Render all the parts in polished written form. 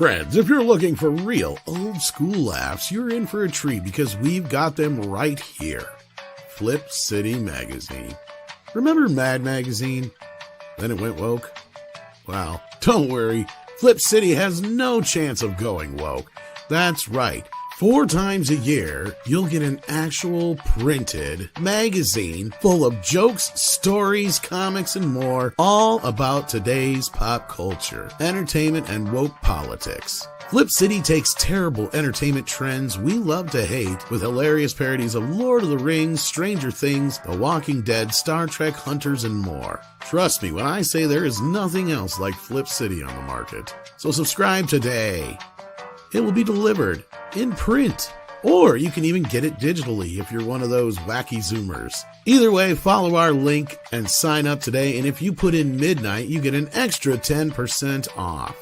Friends, if you're looking for real old school laughs, you're in for a treat because we've got them right here. Flip City Magazine. Remember Mad Magazine? Then it went woke? Well, don't worry. Flip City has no chance of going woke. That's right. 4 times a year, you'll get an actual printed magazine full of jokes, stories, comics, and more, all about today's pop culture, entertainment, and woke politics. Flip City takes terrible entertainment trends we love to hate with hilarious parodies of Lord of the Rings, Stranger Things, The Walking Dead, Star Trek, Hunters, and more. Trust me when I say there is nothing else like Flip City on the market. So subscribe today. It will be delivered in print, or you can even get it digitally if you're one of those wacky Zoomers. Either way, follow our link and sign up today, and if you put in midnight, you get an extra 10% off.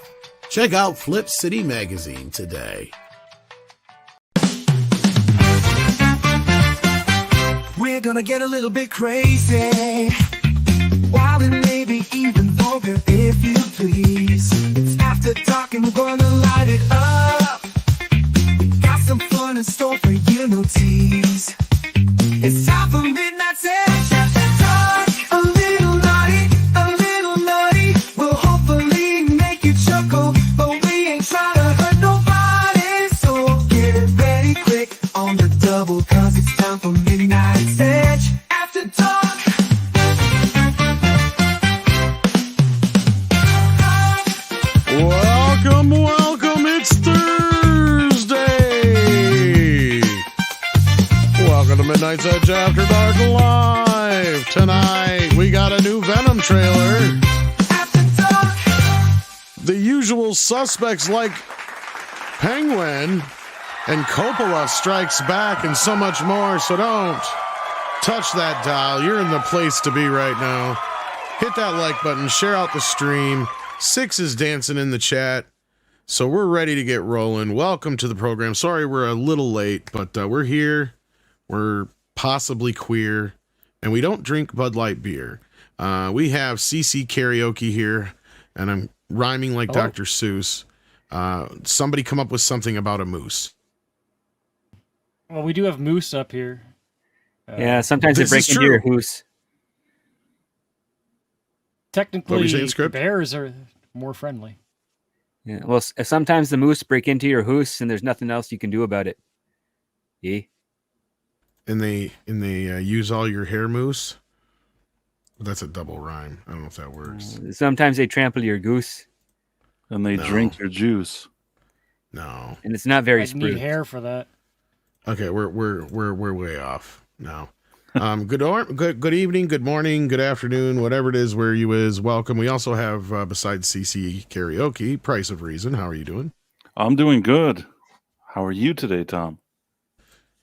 Check out Flip City Magazine today. We're gonna get a little bit crazy, wild and maybe even vulgar if you please. It's after dark and we're gonna light it up. Got some fun in store for you, no tease. It's time for Midnight Edge After Dark. A little naughty, will hopefully make you chuckle, but we ain't trying to hurt nobody. So get ready quick on the double, cause it's time for Midnight Edge After Dark. Welcome, it's Thursday. Welcome to Midnight's Edge After Dark Live. Tonight, we got a new Venom trailer. After Dark. The usual suspects like Penguin and Coppola Strikes Back and so much more, so don't touch that dial. You're in the place to be right now. Hit that like button, share out the stream. Six is dancing in the chat. So we're ready to get rolling. Welcome to the program. Sorry we're a little late, but we're here. We're possibly queer, and we don't drink Bud Light beer. We have CC Karaoke here, and I'm rhyming like Dr. Seuss. Somebody come up with something about a moose. Well, we do have moose up here. Yeah, sometimes they break into your house. Technically, bears are more friendly. Yeah, well, sometimes the moose break into your house, and there's nothing else you can do about it. Yeah. And they use all your hair moose. That's a double rhyme. I don't know if that works. Sometimes they trample your goose, and they drink your juice. No, and it's not very I smooth. need hair for that. Okay, we're way off now. Good evening, good morning, good afternoon, whatever it is where you is. Welcome. We also have besides CC Karaoke, Price of Reason. How are you doing? I'm doing good. How are you today, Tom?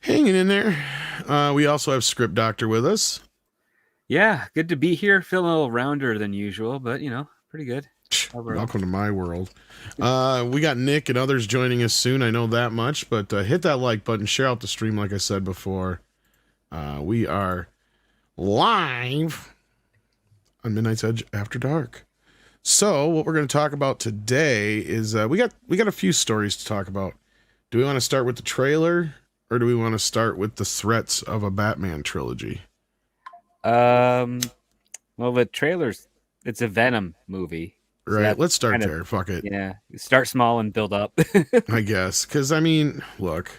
Hanging in there. We also have Script Doctor with us. Yeah, good to be here. Feeling a little rounder than usual, but pretty good. Welcome to my world. We got Nick and others joining us soon. I know that much, but hit that like button, share out the stream like I said before. We are live on Midnight's Edge After Dark. So what we're going to talk about today is we got a few stories to talk about. Do we want to start with the trailer, or do we want to start with the threats of a Batman trilogy? Well, the trailer's it's a Venom movie. So right. Let's start there. Fuck it. Yeah. Start small and build up. I guess. Because, I mean, look,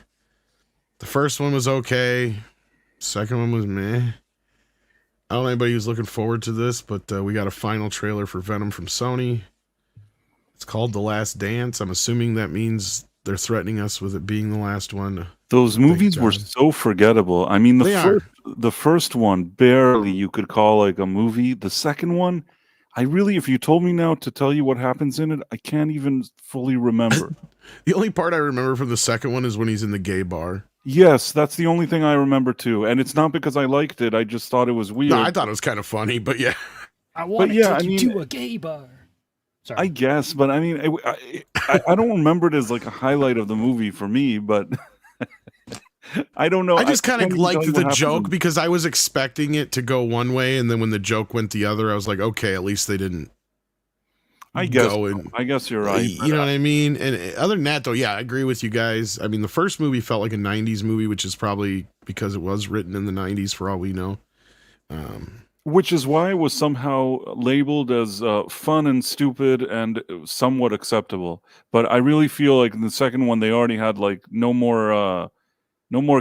the first one was okay. Second one was meh. I don't know anybody who's looking forward to this, but we got a final trailer for Venom from Sony. It's called The Last Dance. I'm assuming that means they're threatening us with it being the last one. Those movies were so forgettable. I mean, the first one, barely you could call like a movie. The second one, if you told me now to tell you what happens in it, I can't even fully remember. The only part I remember from the second one is when he's in the gay bar. Yes, that's the only thing I remember too. And it's not because I liked it. I just thought it was weird. No, I thought it was kind of funny, but yeah. I want to take you to a gay bar. Sorry. I guess, but I mean, I don't remember it as like a highlight of the movie for me, but I don't know. I just kind of liked the joke because I was expecting it to go one way, and then when the joke went the other, I was like, okay, at least they didn't. I guess you're right. You know what I mean? And other than that, though, yeah, I agree with you guys. I mean, the first movie felt like a 90s movie, which is probably because it was written in the 90s for all we know. Which is why it was somehow labeled as fun and stupid and somewhat acceptable. But I really feel like in the second one, they already had like no more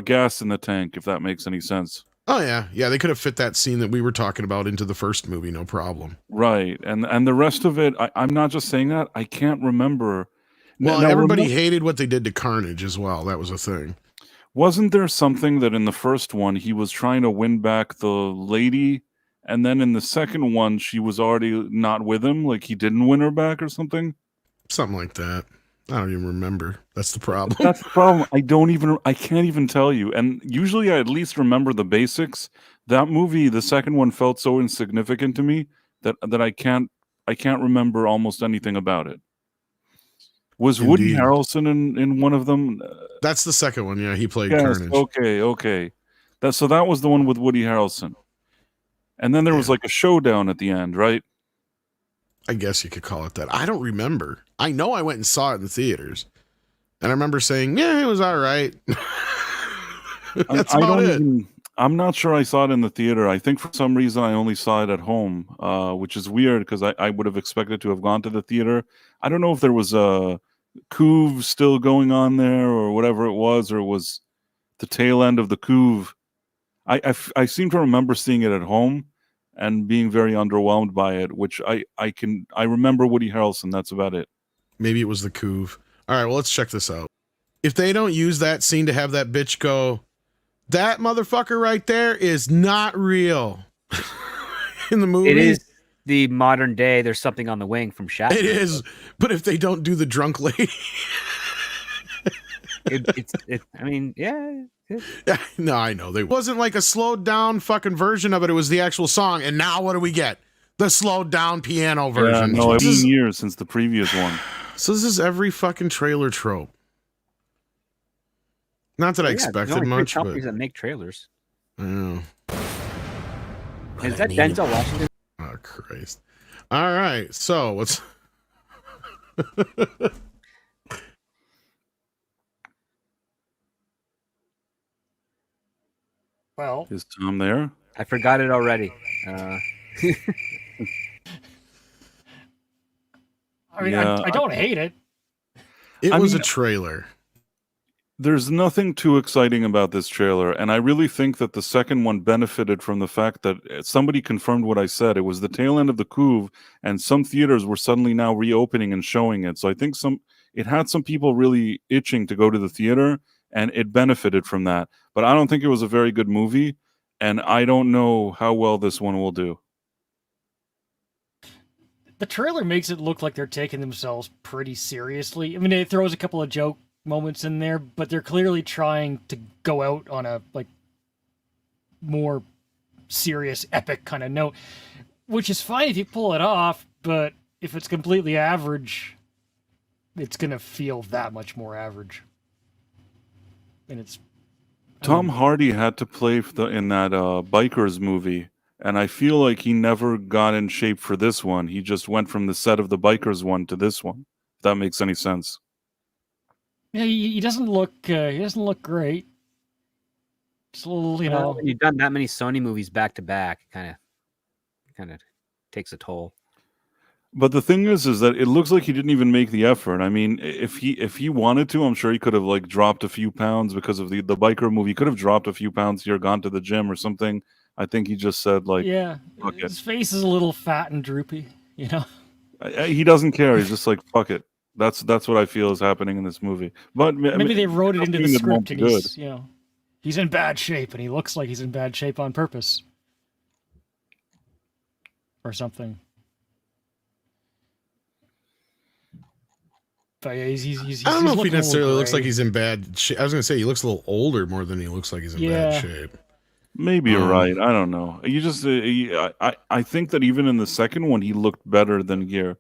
gas in the tank, if that makes any sense. Oh, yeah. Yeah, they could have fit that scene that we were talking about into the first movie, no problem. Right. And the rest of it, I'm not just saying that. I can't remember. Well, everybody hated what they did to Carnage as well. That was a thing. Wasn't there something that in the first one, he was trying to win back the lady, and then in the second one, she was already not with him? Like, he didn't win her back or something? Something like that. I don't even remember. That's the problem. That's the problem. I can't even tell you. And usually I at least remember the basics. That movie, the second one, felt so insignificant to me that I can't remember almost anything about it. Was Indeed. Woody Harrelson in one of them? That's the second one. Yeah, he played Yes, Carnage. Okay. That was the one with Woody Harrelson. And then there was like a showdown at the end, right? I guess you could call it that. I don't remember. I know I went and saw it in the theaters. And I remember saying, yeah, it was all right. That's about it. I'm not sure I saw it in the theater. I think for some reason I only saw it at home, which is weird because I would have expected to have gone to the theater. I don't know if there was a couve still going on there or whatever it was, or it was the tail end of the couve. I seem to remember seeing it at home and being very underwhelmed by it, which I remember Woody Harrelson. That's about it. Maybe it was the couve. All right, well, let's check this out. If they don't use that scene to have that bitch go, that motherfucker right there is not real in the movie. It is the modern day. There's something on the wing from Shatner. It is, but if they don't do the drunk lady, I mean, yeah. No, I know. It wasn't like a slowed down fucking version of it. It was the actual song. And now what do we get? The slowed down piano version. Yeah, no, it's been years since the previous one. So this is every fucking trailer trope. Not that I expected much, but companies that make trailers. I know. Is that Denzel Washington? Oh Christ! All right, so what's? Well, is Tom there? I forgot it already. I mean, yeah, I don't hate it. It was a trailer. There's nothing too exciting about this trailer, and I really think that the second one benefited from the fact that somebody confirmed what I said. It was the tail end of the couve, and some theaters were suddenly now reopening and showing it. So I think it had some people really itching to go to the theater, and it benefited from that. But I don't think it was a very good movie, and I don't know how well this one will do. The trailer makes it look like they're taking themselves pretty seriously. I mean, it throws a couple of joke moments in there, but they're clearly trying to go out on a like more serious, epic kind of note, which is fine if you pull it off, but if it's completely average, it's gonna feel that much more average. And it's Tom Hardy had to play in that Bikers movie, and I feel like he never got in shape for this one. He just went from the set of the Bikers one to this one. If that makes any sense. Yeah, he doesn't look great. Just a little, you know. When you've done that many Sony movies back to back, kind of takes a toll. But the thing is that it looks like he didn't even make the effort. I mean, if he wanted to, I'm sure he could have like dropped a few pounds because of the biker movie. He could have dropped a few pounds here, gone to the gym or something. I think he just said like, yeah, his face is a little fat and droopy, you know. He doesn't care. He's just like, fuck it. That's what I feel is happening in this movie. But maybe they wrote it into the script and he's, you know, he's in bad shape and he looks like he's in bad shape on purpose. Or something. But yeah, he's I don't know if he necessarily looks like he's in bad shape. I was going to say he looks a little older more than he looks like he's in bad shape. Maybe you're right. I don't know. You just I think that even in the second one he looked better than Gear.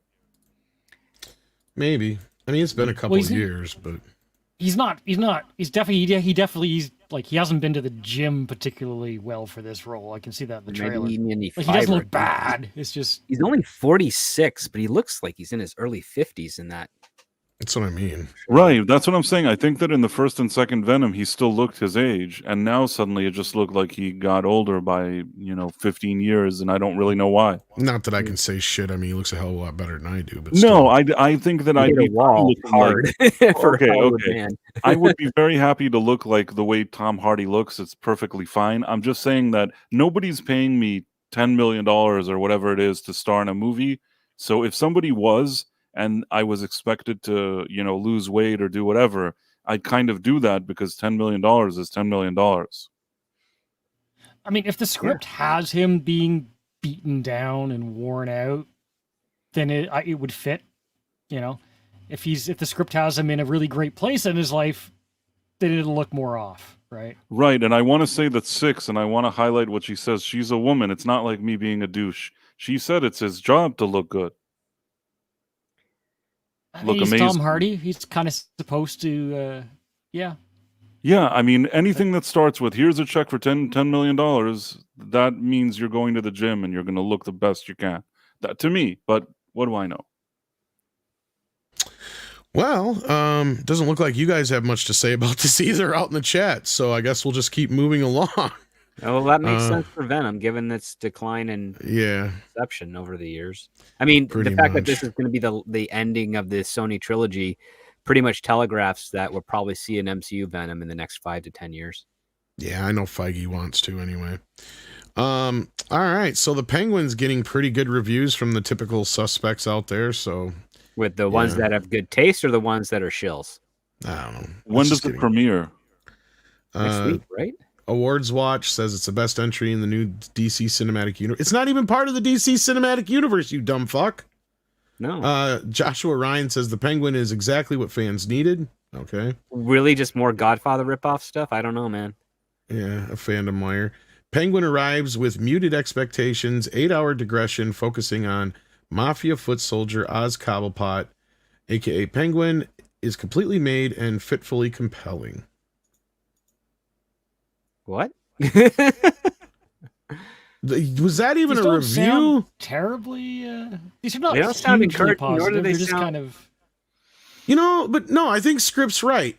Maybe. I mean, it's been a couple of years, but he's not. He's definitely. He definitely. like he hasn't been to the gym particularly well for this role. I can see that in the trailer. Maybe eating any Like he doesn't fiber. look bad. It's just He's only 46, but he looks like he's in his early 50s in that. That's what I mean. Right, that's what I'm saying. I think that in the first and second Venom, he still looked his age, and now suddenly it just looked like he got older by 15 years, and I don't really know why. Not that I can say shit. I mean, he looks a hell of a lot better than I do. But No, still. I think that He I'd hit be a wall looking hard for Okay, Hollywood okay. man. I would be very happy to look like the way Tom Hardy looks. It's perfectly fine. I'm just saying that nobody's paying me $10 million or whatever it is to star in a movie. So if somebody was, and I was expected to, lose weight or do whatever, I'd kind of do that because $10 million is $10 million. I mean, if the script has him being beaten down and worn out, then it would fit. If the script has him in a really great place in his life, then it'll look more off, right? Right, and I want to say that 6, and I want to highlight what she says. She's a woman. It's not like me being a douche. She said it's his job to look good. I mean, he's Tom Hardy. He's kind of supposed to, yeah. Yeah, I mean, anything that starts with, here's a check for $10 million, that means you're going to the gym and you're going to look the best you can. That to me, but what do I know? Well, doesn't look like you guys have much to say about this either out in the chat, so I guess we'll just keep moving along. Well, that makes sense for Venom, given its decline in perception over the years. I mean, the fact that this is going to be the ending of the Sony trilogy pretty much telegraphs that we'll probably see an MCU Venom in the next 5 to 10 years. Yeah, I know Feige wants to anyway. All right, so the Penguin's getting pretty good reviews from the typical suspects out there, so... With the ones that have good taste or the ones that are shills? I don't know. When does it premiere? Next week, right? Awards Watch says it's the best entry in the new DC Cinematic Universe. It's not even part of the DC Cinematic Universe, you dumb fuck. No. Joshua Ryan says the Penguin is exactly what fans needed. Okay. Really just more Godfather ripoff stuff? I don't know, man. Yeah, a fandom wire. Penguin arrives with muted expectations, 8-hour digression focusing on Mafia foot soldier Oz Cobblepot, aka Penguin, is completely made and fitfully compelling. What? Was that even a review? Terribly. These are not. They don't sound encouraging, positive. nor do they just sound... kind of. But no, I think Script's right.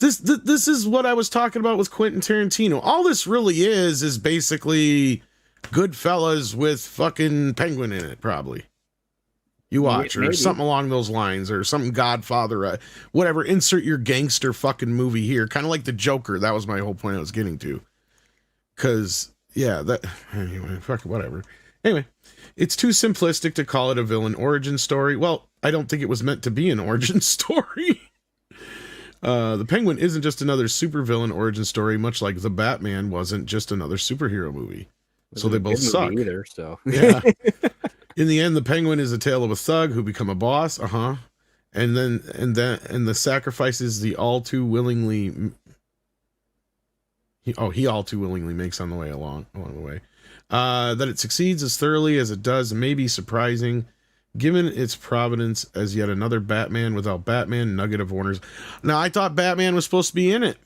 This is what I was talking about with Quentin Tarantino. All this really is basically Goodfellas with fucking Penguin in it, probably. You watch, or something along those lines, or something Godfather, whatever. Insert your gangster fucking movie here, kind of like the Joker. That was my whole point I was getting to. Because anyway, fuck whatever. Anyway, it's too simplistic to call it a villain origin story. Well, I don't think it was meant to be an origin story. The Penguin isn't just another supervillain origin story, much like the Batman wasn't just another superhero movie. So they both suck. Either, so yeah. In the end, the Penguin is a tale of a thug who become a boss. And the sacrifices he all too willingly makes on the way along the way. That it succeeds as thoroughly as it does may be surprising, given its providence as yet another Batman without Batman, nugget of Warner's. Now, I thought Batman was supposed to be in it.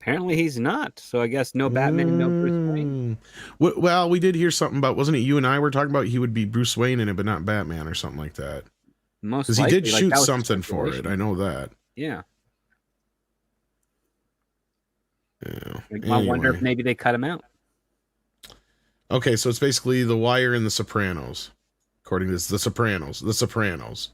Apparently he's not, so I guess no Batman and no Bruce Wayne. Well, we did hear something about, wasn't it you and I were talking about he would be Bruce Wayne in it, but not Batman or something like that. Most because he did shoot something for it. I know that. Yeah. Yeah. I wonder if maybe they cut him out. Okay, so it's basically The Wire and The Sopranos, according to this. The Sopranos.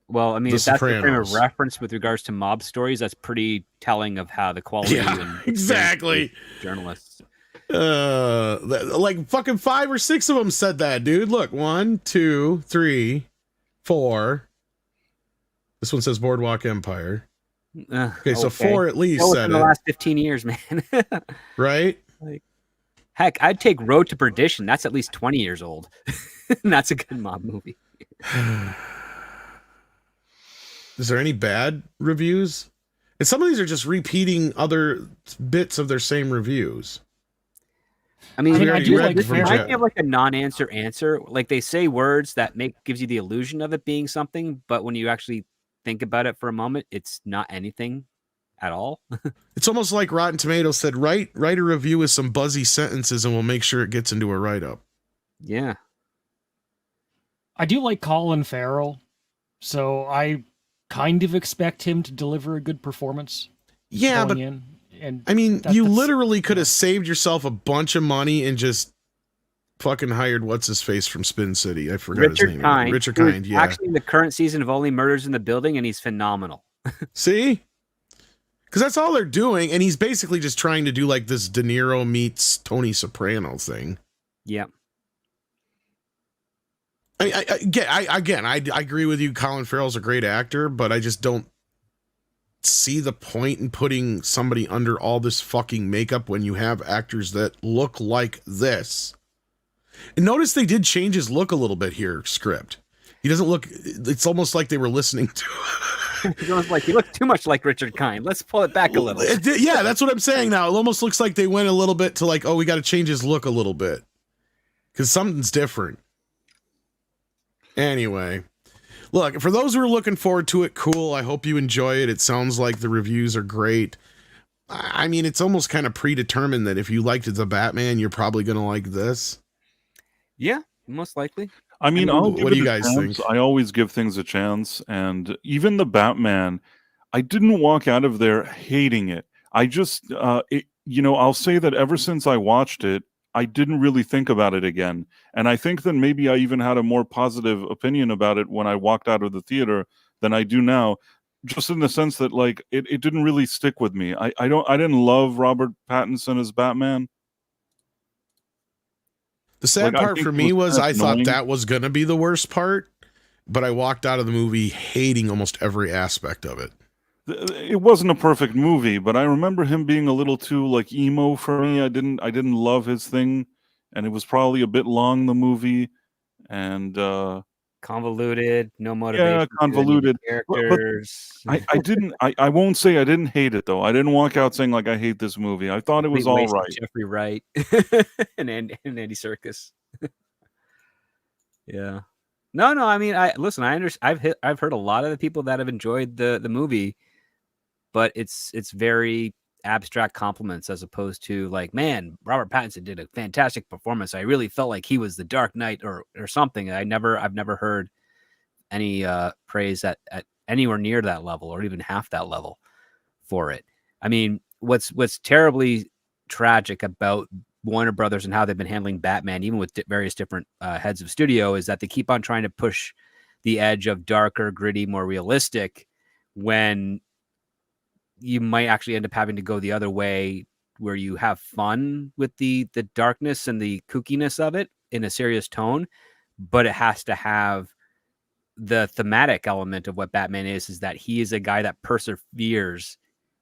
Well, I mean, if that's the frame of reference with regards to mob stories, that's pretty telling of how the quality and exactly journalists. Like fucking 5 or 6 of them said that, dude. Look, 1, 2, 3, 4. This one says Boardwalk Empire. Okay, so 4 at least said in the last 15 years, man. Right? Like, heck, I'd take Road to Perdition. That's at least 20 years old. And that's a good mob movie. Is there any bad reviews? And some of these are just repeating other bits of their same reviews. I mean, I do like this reminds me of like a non-answer answer. Like they say words that gives you the illusion of it being something, but when you actually think about it for a moment, it's not anything. at all. It's almost like Rotten Tomatoes said, write a review with some buzzy sentences and we'll make sure it gets into a write-up. Yeah. I do like Colin Farrell, so I kind of expect him to deliver a good performance. Yeah, but and I mean, you literally could have saved yourself a bunch of money and just fucking hired what's his face from Spin City. I forgot his name. Richard Kind. Yeah, actually, in the current season of Only Murders in the Building, and he's phenomenal. See, because that's all they're doing, and he's basically just trying to do like this De Niro meets Tony Soprano thing. Yeah. I agree with you. Colin Farrell's a great actor, but I just don't see the point in putting somebody under all this fucking makeup when you have actors that look like this. And notice they did change his look a little bit here, script. He doesn't look, it's almost like they were listening to It's almost like he looked too much like Richard Kind. Let's pull it back a little. Yeah, that's what I'm saying now. It almost looks like they went a little bit to like, oh, we got to change his look a little bit because something's different. Anyway, look, for those who are looking forward to it, cool. I hope you enjoy it. It sounds like the reviews are great. I mean, it's almost kind of predetermined that if you liked the Batman, you're probably going to like this. Yeah, most likely. I mean, what do you guys think? I always give things a chance. And even the Batman, I didn't walk out of there hating it. I just, I'll say that ever since I watched it, I didn't really think about it again. And I think that maybe I even had a more positive opinion about it when I walked out of the theater than I do now, just in the sense that like it didn't really stick with me. I didn't love Robert Pattinson as Batman. The sad part for me was I thought that was going to be the worst part, but I walked out of the movie hating almost every aspect of it. It wasn't a perfect movie, but I remember him being a little too like emo for me. I didn't love his thing, and it was probably a bit long, the movie, and convoluted, no motivation. Yeah, convoluted characters. But I won't say I didn't hate it though. I didn't walk out saying like I hate this movie. I thought it was all right. Jeffrey Wright and Andy Serkis. Yeah. No. I mean, I've heard a lot of the people that have enjoyed the movie, but it's very abstract compliments as opposed to like, man, Robert Pattinson did a fantastic performance. I really felt like he was the Dark Knight or something. I've never heard any praise at anywhere near that level or even half that level for it. I mean, what's terribly tragic about Warner Brothers and how they've been handling Batman, even with various different heads of studio, is that they keep on trying to push the edge of darker, gritty, more realistic when you might actually end up having to go the other way where you have fun with the darkness and the kookiness of it in a serious tone, but it has to have the thematic element of what Batman is that he is a guy that perseveres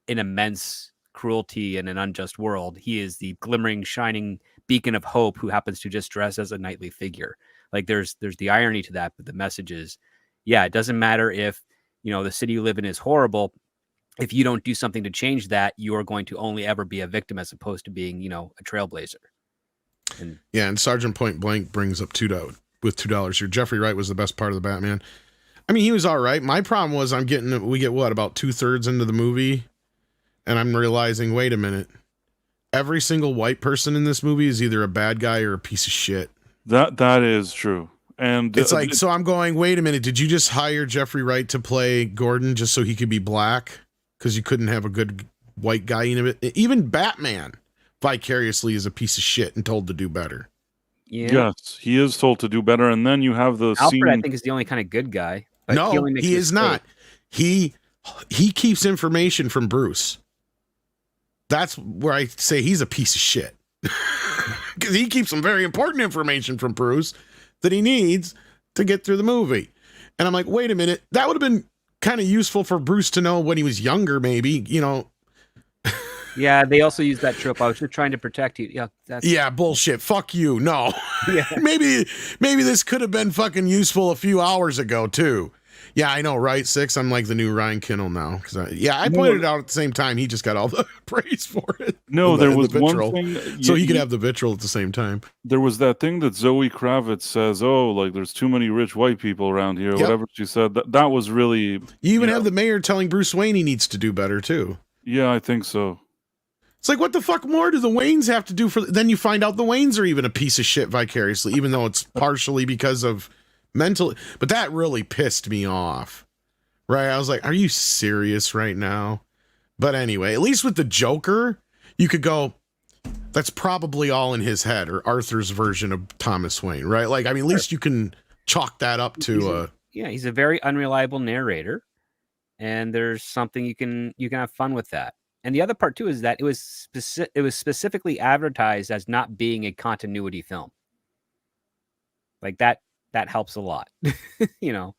in immense cruelty in an unjust world. He is the glimmering, shining beacon of hope who happens to just dress as a knightly figure. Like there's the irony to that, but the message is, yeah, it doesn't matter if, the city you live in is horrible. If you don't do something to change that, you are going to only ever be a victim as opposed to being, a trailblazer. And Sergeant Point Blank brings up $2 here. Jeffrey Wright was the best part of the Batman. I mean, he was all right. My problem was we get about 2/3 into the movie, and I'm realizing, wait a minute, every single white person in this movie is either a bad guy or a piece of shit. That is true. And it's like, so I'm going, wait a minute, did you just hire Jeffrey Wright to play Gordon just so he could be black? Because you couldn't have a good white guy in it. Even Batman vicariously is a piece of shit and told to do better. Yeah. Yes, he is told to do better. And then you have the Alfred, scene. I think, is the only kind of good guy. No, he is not. He keeps information from Bruce. That's where I say he's a piece of shit. Because he keeps some very important information from Bruce that he needs to get through the movie. And I'm like, wait a minute, that would have been kind of useful for Bruce to know when he was younger, maybe, Yeah, they also use that trope. I was just trying to protect you. Yeah, bullshit. Fuck you. No. Yeah. maybe this could have been fucking useful a few hours ago too. Yeah, I know, right? 6. I'm like the new Ryan Kinnell now. I pointed it out at the same time. He just got all the praise for it. No, there was one thing. So he could have the vitriol at the same time. There was that thing that Zoe Kravitz says, oh, like there's too many rich white people around here. Yep. Whatever she said. That was really... You even have the mayor telling Bruce Wayne he needs to do better too. Yeah, I think so. It's like, what the fuck more do the Waynes have to do for? Then you find out the Waynes are even a piece of shit vicariously, even though it's partially because of mental. But that really pissed me off, right? I was like, are you serious right now? But anyway, at least with the Joker, you could go, that's probably all in his head, or Arthur's version of Thomas Wayne, right? Like, I mean, at least you can chalk that up to he's a very unreliable narrator, and there's something you can have fun with that. And the other part too is that it was specifically advertised as not being a continuity film. Like that helps a lot, you know.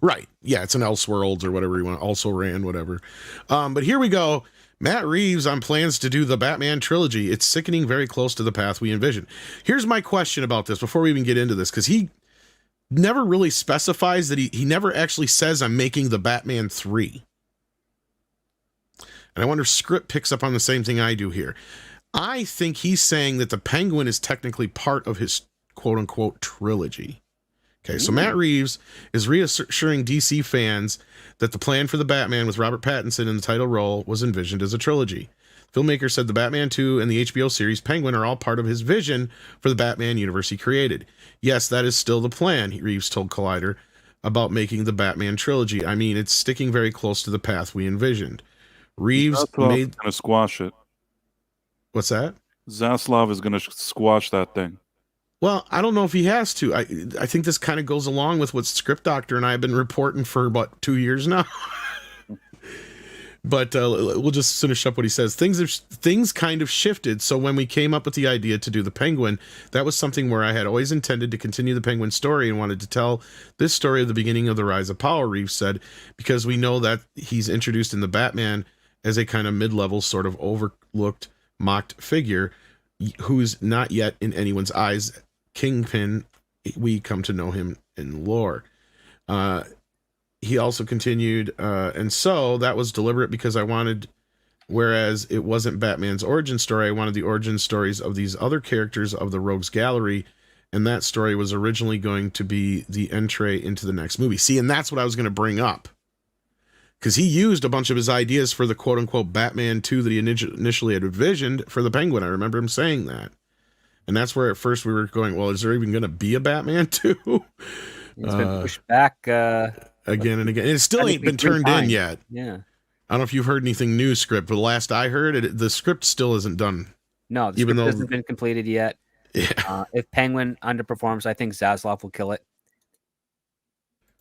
Right. Yeah, it's an Elseworlds or whatever you want, also ran, whatever. But here we go. Matt Reeves on plans to do the Batman trilogy. It's sickening, very close to the path we envisioned. Here's my question about this before we even get into this, because he never really specifies that he never actually says I'm making the Batman 3. And I wonder if script picks up on the same thing I do here. I think he's saying that the Penguin is technically part of his quote-unquote trilogy. Okay, so Matt Reeves is reassuring DC fans that the plan for the Batman with Robert Pattinson in the title role was envisioned as a trilogy. Filmmaker said the Batman 2 and the HBO series Penguin are all part of his vision for the Batman universe he created. Yes, that is still the plan, Reeves told Collider about making the Batman trilogy. I mean, it's sticking very close to the path we envisioned. Reeves going to squash it. What's that? Zaslav is going to squash that thing. Well, I don't know if he has to. I think this kind of goes along with what Script Doctor and I have been reporting for about 2 years now. But we'll just finish up what he says. Things kind of shifted. So when we came up with the idea to do the Penguin, that was something where I had always intended to continue the Penguin story and wanted to tell this story of the beginning of the rise of power, Reeves said, because we know that he's introduced in the Batman as a kind of mid-level, sort of overlooked, mocked figure who's not yet in anyone's eyes Kingpin. We come to know him in lore. He also continued, and so that was deliberate because I wanted, whereas it wasn't Batman's origin story, I wanted the origin stories of these other characters of the Rogues Gallery, and that story was originally going to be the entree into the next movie. See, and that's what I was going to bring up. Because he used a bunch of his ideas for the quote-unquote Batman 2 that he initially had envisioned for the Penguin. I remember him saying that. And that's where at first we were going, well, is there even going to be a Batman 2? It's been pushed back again and again. And it still ain't been turned in yet. Yeah. I don't know if you've heard anything new script, but the last I heard, the script still isn't done. No, the script hasn't been completed yet. Yeah. If Penguin underperforms, I think Zaslav will kill it.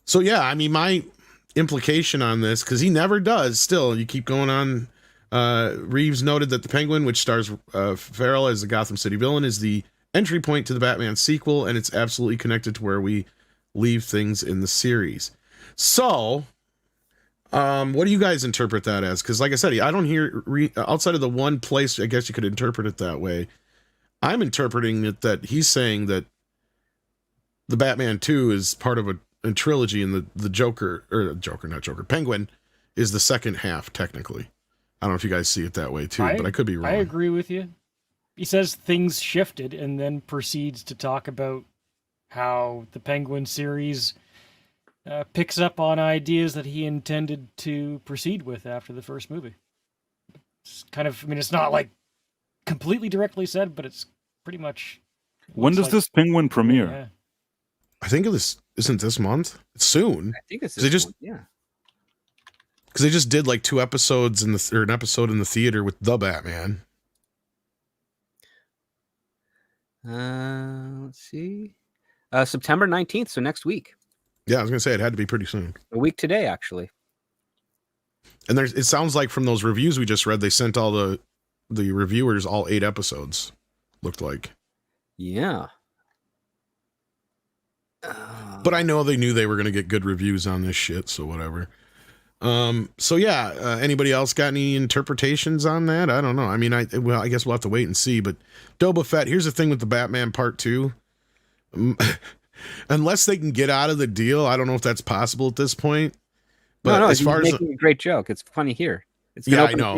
So, yeah, I mean, my implication on this, because he never does still, you keep going on. Reeves noted that the Penguin, which stars Farrell as the Gotham City villain, is the entry point to the Batman sequel, and it's absolutely connected to where we leave things in the series. So, what do you guys interpret that as? Because, like I said, I don't hear outside of the one place I guess you could interpret it that way. I'm interpreting it that he's saying that the Batman 2 is part of a trilogy, and the Penguin is the second half technically. I don't know if you guys see it that way too, but I could be wrong. I agree with you. He says things shifted and then proceeds to talk about how the Penguin series picks up on ideas that he intended to proceed with after the first movie. It's kind of, I mean, it's not like completely directly said, but it's pretty much. When does this Penguin premiere? Yeah. I think isn't this month? It's soon. I think it's this month, yeah. Because they just did like 2 episodes or an episode in the theater with the Batman. Let's see. September 19th, so next week. Yeah, I was going to say it had to be pretty soon. A week today, actually. And it sounds like from those reviews we just read, they sent all the reviewers all 8 episodes, looked like. Yeah. But I know they knew they were going to get good reviews on this shit, so whatever. So yeah, anybody else got any interpretations on that? I don't know. I mean, I guess we'll have to wait and see, but Boba Fett, here's the thing with the Batman Part 2. Unless they can get out of the deal, I don't know if that's possible at this point. But no, as far as making a great joke, it's funny here. It's I know.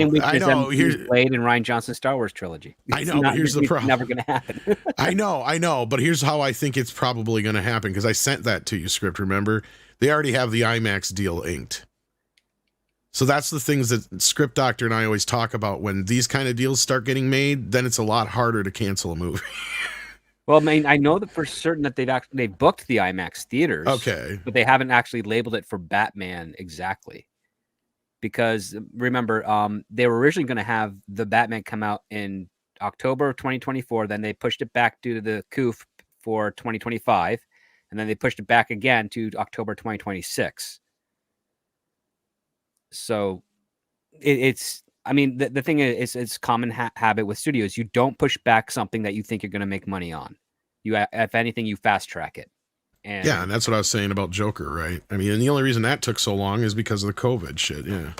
Here's Blade and Rian Johnson's Star Wars trilogy. I know. But here's the problem. It's never going to happen. I know. But here's how I think it's probably going to happen, because I sent that to you, Script. Remember, they already have the IMAX deal inked. So that's the things that Script Doctor and I always talk about. When these kind of deals start getting made, then it's a lot harder to cancel a movie. Well, I mean, I know that for certain that they've booked the IMAX theaters. Okay. But they haven't actually labeled it for Batman exactly. Because remember, they were originally going to have the Batman come out in October of 2024. Then they pushed it back due to the coup for 2025. And then they pushed it back again to October 2026. So it's, I mean, the thing is, it's common habit with studios. You don't push back something that you think you're going to make money on. You, if anything, you fast track it. And yeah, and that's what I was saying about Joker, right? I mean, and the only reason that took so long is because of the COVID shit, yeah.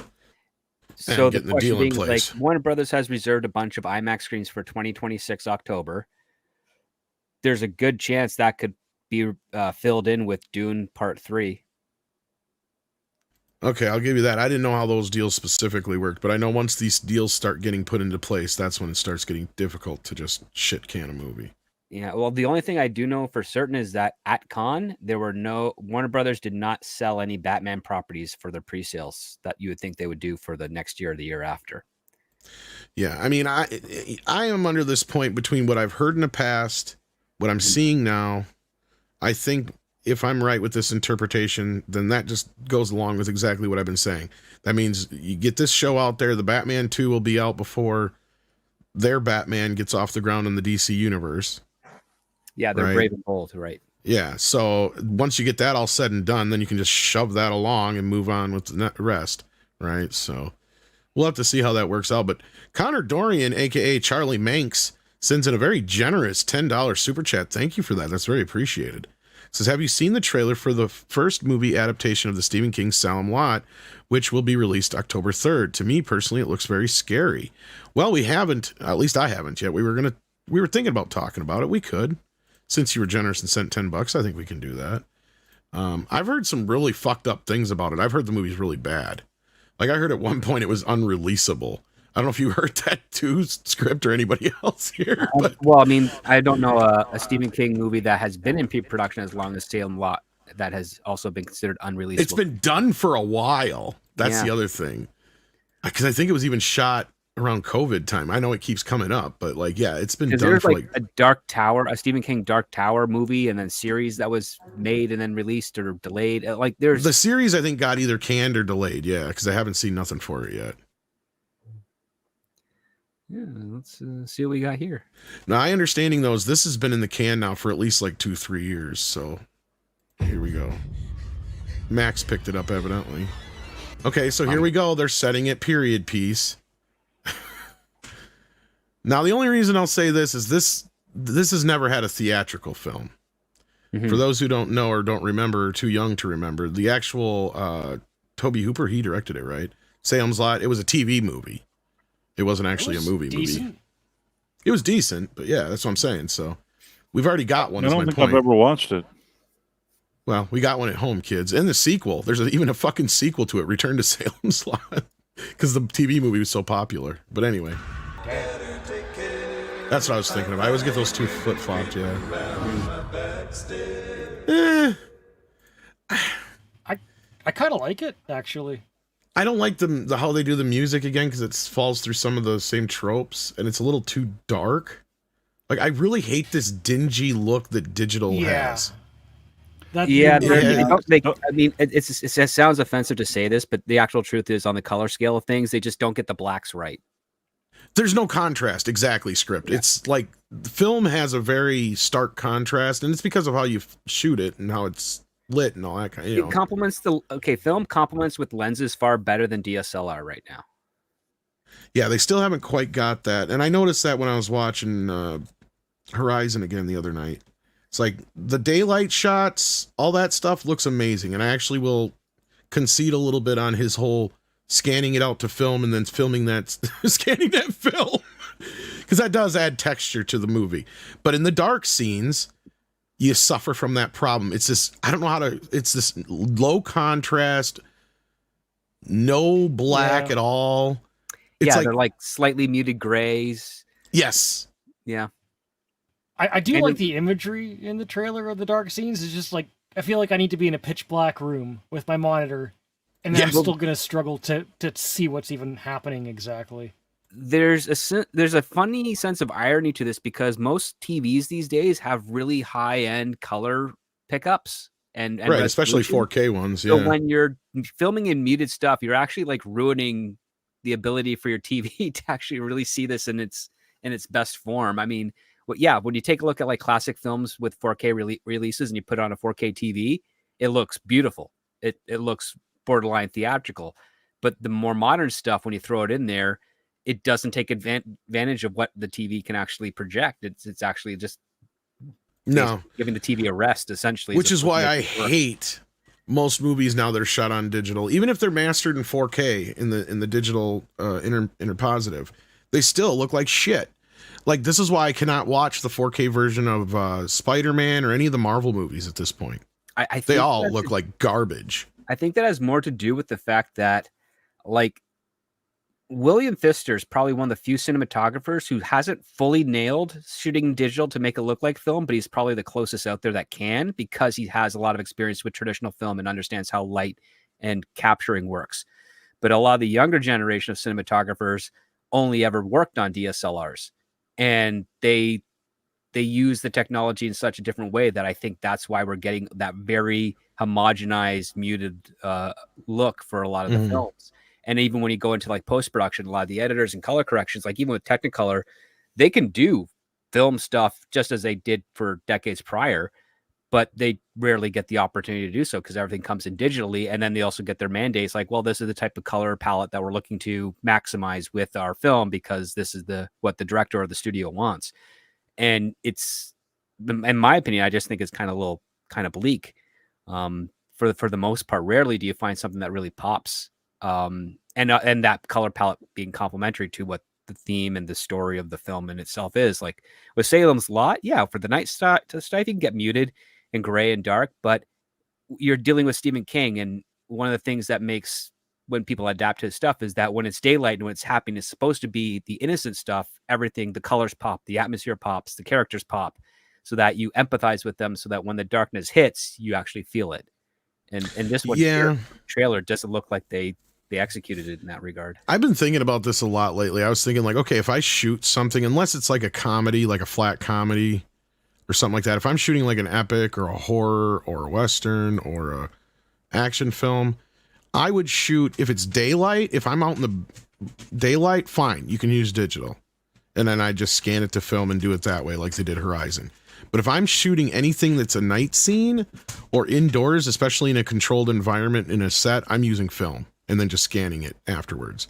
So and the getting the question deal in being, place. like, Warner Brothers has reserved a bunch of IMAX screens for 2026 October. There's a good chance that could be filled in with Dune Part 3. Okay, I'll give you that. I didn't know how those deals specifically worked, but I know once these deals start getting put into place, that's when it starts getting difficult to just shit can a movie. Yeah, well, the only thing I do know for certain is that at Con, Warner Brothers did not sell any Batman properties for their pre-sales that you would think they would do for the next year or the year after. Yeah, I mean, I am under this point between what I've heard in the past, what I'm seeing now. I think if I'm right with this interpretation, then that just goes along with exactly what I've been saying. That means you get this show out there, the Batman 2 will be out before their Batman gets off the ground in the DC universe. Yeah, they're brave and bold, right? Yeah, so once you get that all said and done, then you can just shove that along and move on with the rest, right? So we'll have to see how that works out. But Connor Dorian, a.k.a. Charlie Manx, sends in a very generous $10 super chat. Thank you for that. That's very appreciated. Says, have you seen the trailer for the first movie adaptation of the Stephen King Salem Lot, which will be released October 3rd? To me, personally, it looks very scary. Well, we haven't. At least I haven't yet. We were thinking about talking about it. We could. Since you were generous and sent $10, I think we can do that. I've heard some really fucked up things about it. I've heard the movie's really bad. Like, I heard at one point it was unreleasable. I don't know if you heard that too, Script, or anybody else here. But well, I mean, I don't know a Stephen King movie that has been in pre-production as long as Salem Lot that has also been considered unreleasable. It's been done for a while. That's the other thing. Because I think it was even shot around COVID time. I know it keeps coming up, but like, yeah, it's been done for like a Dark Tower, a Stephen King Dark Tower movie, and then series that was made and then released or delayed. Like, there's the series I think got either canned or delayed. Yeah, because I haven't seen nothing for it yet. Yeah, let's see what we got here. Now, my understanding though is this has been in the can now for at least like 2-3 years. So here we go. Max picked it up evidently. Okay, so here we go. They're setting it period piece. Now, the only reason I'll say this is this has never had a theatrical film. Mm-hmm. For those who don't know or don't remember or too young to remember, the actual Tobe Hooper, he directed it, right? Salem's Lot, it was a TV movie. It wasn't actually a movie. It was decent, but yeah, that's what I'm saying. So we've already got one. I don't think I've ever watched it. Well, we got one at home, kids. And the sequel, there's even a fucking sequel to it, Return to Salem's Lot, because the TV movie was so popular. But anyway. That's what I was thinking of. I always get those two flip-flopped, yeah. I kind of like it, actually. I don't like the how they do the music again, because it falls through some of the same tropes, and it's a little too dark. Like, I really hate this dingy look that digital has. I mean, it sounds offensive to say this, but the actual truth is, on the color scale of things, they just don't get the blacks right. There's no contrast, exactly, Script. Yeah. It's like the film has a very stark contrast, and it's because of how you shoot it and how it's lit and all that kind of, It complements film complements with lenses far better than DSLR right now. Yeah, they still haven't quite got that. And I noticed that when I was watching Horizon again the other night. It's like the daylight shots, all that stuff looks amazing. And I actually will concede a little bit on his whole scanning it out to film and then filming that, scanning that film. Because that does add texture to the movie. But in the dark scenes, you suffer from that problem. It's this, I don't know how to, it's this low contrast, no black at all. It's they're like slightly muted grays. Yes. Yeah. I do like the imagery in the trailer of the dark scenes. It's just like, I feel like I need to be in a pitch black room with my monitor And then I'm still going to struggle to see what's even happening exactly. There's a funny sense of irony to this because most TVs these days have really high end color pickups and right, especially 4K ones. So when you're filming in muted stuff, you're actually like ruining the ability for your TV to actually really see this in its best form. I mean, when you take a look at like classic films with 4K releases and you put on a 4K TV, it looks beautiful. It looks borderline theatrical. But the more modern stuff, when you throw it in there, it doesn't take advantage of what the TV can actually project. It's actually just giving the TV a rest, essentially. Which is why I hate most movies now that are shot on digital, even if they're mastered in 4K in the digital interpositive, they still look like shit. Like, this is why I cannot watch the 4K version of Spider-Man or any of the Marvel movies at this point. I think they all look like garbage. I think that has more to do with the fact that, like, William Pfister is probably one of the few cinematographers who hasn't fully nailed shooting digital to make it look like film, but he's probably the closest out there that can, because he has a lot of experience with traditional film and understands how light and capturing works. But a lot of the younger generation of cinematographers only ever worked on DSLRs, and they use the technology in such a different way that I think that's why we're getting that very homogenized, muted look for a lot of the films. And even when you go into like post-production, a lot of the editors and color corrections, like even with Technicolor, they can do film stuff just as they did for decades prior, but they rarely get the opportunity to do so because everything comes in digitally. And then they also get their mandates like, well, this is the type of color palette that we're looking to maximize with our film because this is what the director or the studio wants. And it's, in my opinion, I just think it's kind of bleak. For the most part, rarely do you find something that really pops. And that color palette being complementary to what the theme and the story of the film in itself is. Like with Salem's Lot, for the night stuff you can get muted and gray and dark, but you're dealing with Stephen King, and one of the things that makes when people adapt to his stuff is that when it's daylight and when it's happening, it's supposed to be the innocent stuff, everything, the colors pop, the atmosphere pops, the characters pop, so that you empathize with them, so that when the darkness hits, you actually feel it. And this one trailer doesn't look like they executed it in that regard. I've been thinking about this a lot lately. I was thinking like, okay, if I shoot something, unless it's like a comedy, like a flat comedy or something like that, if I'm shooting like an epic or a horror or a Western or a action film, I would shoot, if it's daylight, if I'm out in the daylight, fine, you can use digital. And then I just scan it to film and do it that way like they did Horizon. But if I'm shooting anything that's a night scene or indoors, especially in a controlled environment in a set, I'm using film and then just scanning it afterwards.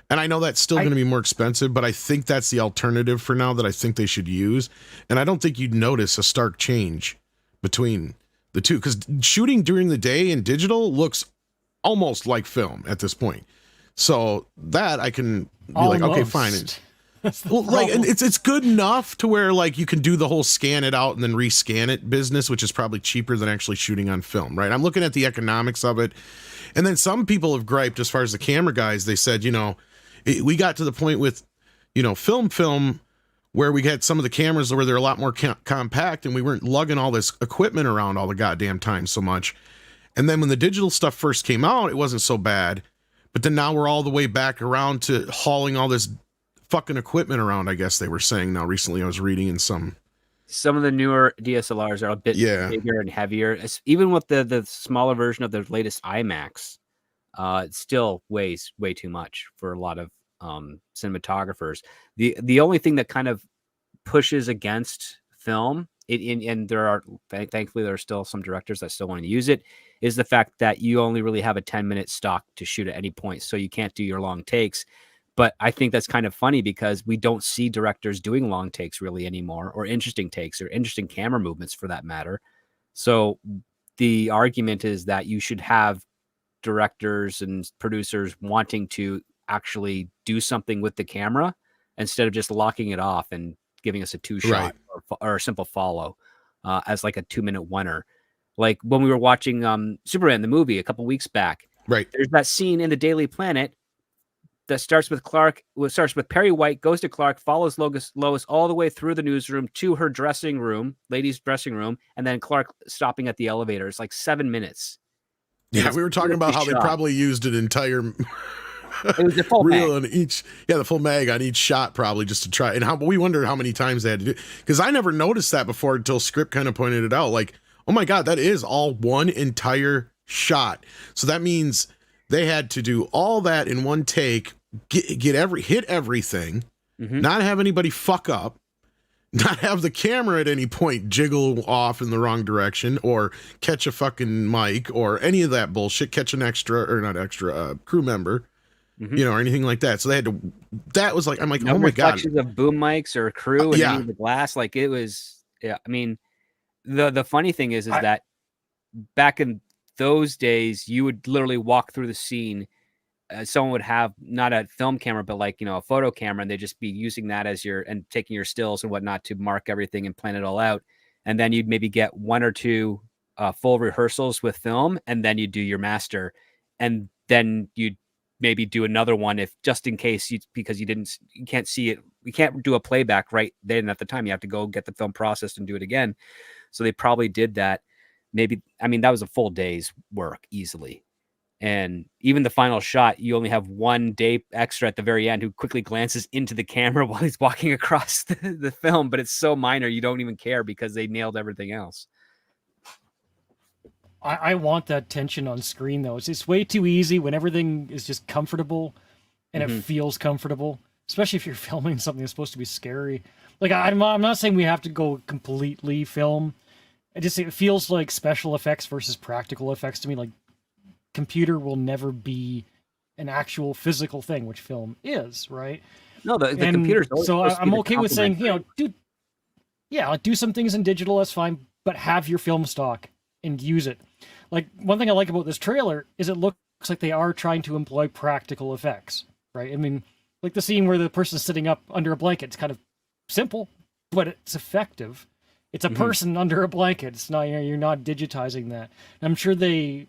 And I know that's still going to be more expensive, but I think that's the alternative for now that I think they should use. And I don't think you'd notice a stark change between the two, because shooting during the day in digital looks almost like film at this point. So that I can be like, okay, fine. Well, like, and it's good enough to where like you can do the whole scan it out and then rescan it business, which is probably cheaper than actually shooting on film, right? I'm looking at the economics of it. And then some people have griped as far as the camera guys. They said, we got to the point with, film where we had some of the cameras where they're a lot more compact and we weren't lugging all this equipment around all the goddamn time so much. And then when the digital stuff first came out, it wasn't so bad. But then now we're all the way back around to hauling all this fucking equipment around, I guess they were saying now recently. I was reading in some of the newer DSLRs are a bit bigger and heavier. Even with the smaller version of the latest IMAX, it still weighs way too much for a lot of cinematographers. The only thing that kind of pushes against film, and thankfully there are still some directors that still want to use it, is the fact that you only really have a 10-minute stock to shoot at any point, so you can't do your long takes. But I think that's kind of funny because we don't see directors doing long takes really anymore, or interesting takes, or interesting camera movements for that matter. So the argument is that you should have directors and producers wanting to actually do something with the camera instead of just locking it off and giving us a 2-shot or a simple follow as like a 2-minute oneer. Like when we were watching Superman, the movie, a couple weeks back, right? There's that scene in the Daily Planet that starts with Perry White, goes to Clark, follows Lois all the way through the newsroom to her dressing room, ladies' dressing room, and then Clark stopping at the elevator. It's like 7 minutes. Yeah, we were talking about how they probably used an entire it was the full reel mag. on each, the full mag on each shot, probably just to try. And how we wondered how many times they had to do, because I never noticed that before until Script kind of pointed it out. Like, oh my God, that is all one entire shot. So that means they had to do all that in one take, hit everything, not have anybody fuck up, not have the camera at any point jiggle off in the wrong direction or catch a fucking mic or any of that bullshit, catch an crew member, or anything like that. So they had to, that was like, I'm like, oh my God. Reflections of boom mics or crew and any of the glass. Like it was, I mean, the funny thing is that back in those days, you would literally walk through the scene. Someone would have not a film camera, but like, a photo camera, and they'd just be using that as and taking your stills and whatnot to mark everything and plan it all out. And then you'd maybe get one or two full rehearsals with film, and then you'd do your master. And then you'd maybe do another one just in case because you can't see it. You can't do a playback right then at the time. You have to go get the film processed and do it again. So they probably did that. Maybe, that was a full day's work easily. And even the final shot, you only have one day extra at the very end who quickly glances into the camera while he's walking across the film, but it's so minor you don't even care because they nailed everything else. I want that tension on screen, though. It's way too easy when everything is just comfortable and it feels comfortable, especially if you're filming something that's supposed to be scary. Like, I'm not saying we have to go completely film. It feels like special effects versus practical effects to me. Like, computer will never be an actual physical thing, which film is, right? No, the computer's always so I'm okay with saying, do some things in digital, that's fine, but have your film stock and use it. Like, one thing I like about this trailer is it looks like they are trying to employ practical effects, right? Like the scene where the person's sitting up under a blanket, it's kind of simple, but it's effective. It's a person under a blanket. It's not, you're not digitizing that. And I'm sure they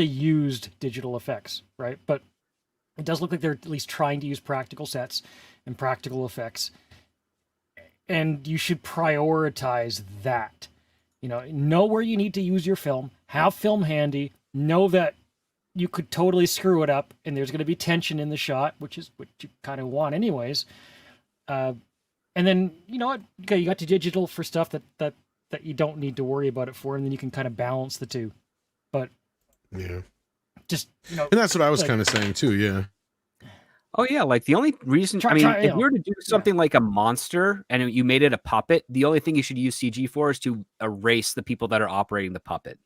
used digital effects, right? But it does look like they're at least trying to use practical sets and practical effects. And you should prioritize that. Know where you need to use your film, have film handy, know that you could totally screw it up and there's going to be tension in the shot, which is what you kind of want anyways. And then, okay, you got the digital for stuff that you don't need to worry about it for, and then you can kind of balance the two. But yeah, just, and that's what I was kind of saying too. Yeah. Oh yeah, like the only reason if you were to do something like a monster and you made it a puppet, the only thing you should use CG for is to erase the people that are operating the puppet.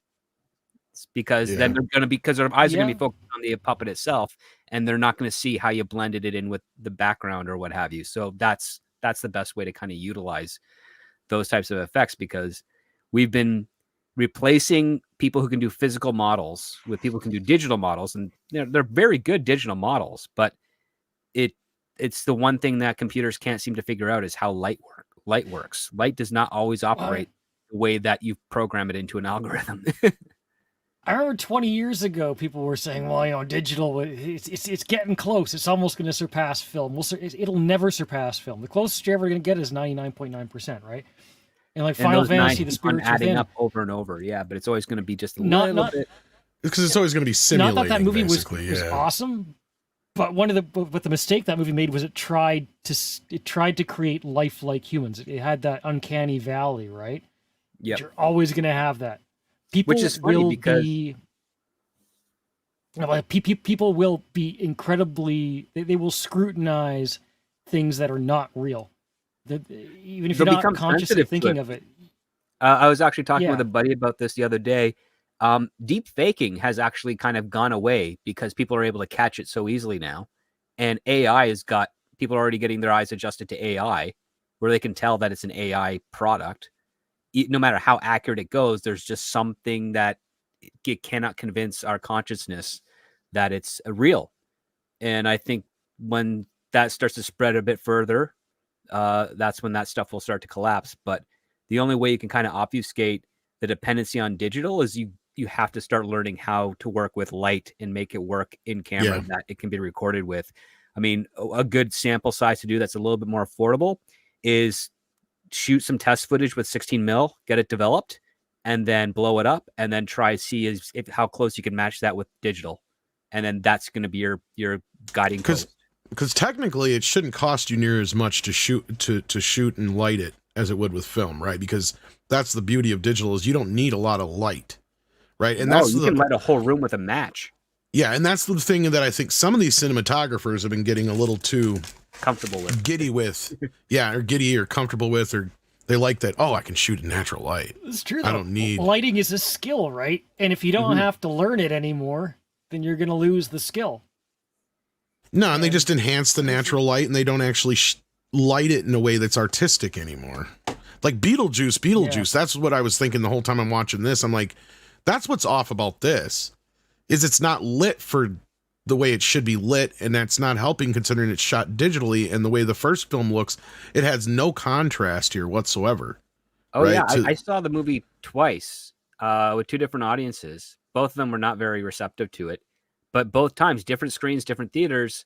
It's because then they're going to because their eyes are going to be focused on the puppet itself, and they're not going to see how you blended it in with the background or what have you. So that's the best way to kind of utilize those types of effects, because we've been replacing people who can do physical models with people who can do digital models, and they're very good digital models, but it's the one thing that computers can't seem to figure out is how light works. Light does not always operate the way that you program it into an algorithm. I remember 20 years ago, people were saying, well, digital, it's getting close. It's almost going to surpass film. It'll never surpass film. The closest you're ever going to get is 99.9%, right? And like Final Fantasy, the Spirits adding Within, up over and over, yeah, but it's always going to be just a little bit. Because it's always going to be simulating. Not that movie was awesome, but the mistake that movie made was it tried to create lifelike humans. It had that uncanny valley, right? Yeah, you're always going to have that. People Which is funny because people will be incredibly. They will scrutinize things that are not real, even if you're not consciously thinking of it. I was actually talking with a buddy about this the other day. Deep faking has actually kind of gone away because people are able to catch it so easily now, and AI has got people are already getting their eyes adjusted to AI, where they can tell that it's an AI product. No matter how accurate it goes, there's just something that it cannot convince our consciousness that it's real. And I think when that starts to spread a bit further, that's when that stuff will start to collapse. But the only way you can kind of obfuscate the dependency on digital is you have to start learning how to work with light and make it work in camera that it can be recorded with. I mean, a good sample size to do that's a little bit more affordable is shoot some test footage with 16 mil, get it developed, and then blow it up, and then try to see how close you can match that with digital, and then that's going to be your guiding post. Because technically, it shouldn't cost you near as much to shoot and light it as it would with film, right? Because that's the beauty of digital, is you don't need a lot of light, right? And you can light a whole room with a match. Yeah, and that's the thing that I think some of these cinematographers have been getting a little too comfortable with, giddy with, or giddy or comfortable with, or they like that. Oh, I can shoot in natural light. It's true. I don't need lighting is a skill, right? And if you don't have to learn it anymore, then you're going to lose the skill. No, and they just enhance the natural light, and they don't actually light it in a way that's artistic anymore. Like Beetlejuice, that's what I was thinking the whole time I'm watching this. I'm like, that's what's off about this, is it's not lit for the way it should be lit, and that's not helping considering it's shot digitally, and the way the first film looks, it has no contrast here whatsoever. Oh, right? Yeah, I saw the movie twice with two different audiences. Both of them were not very receptive to it. But both times, different screens, different theaters,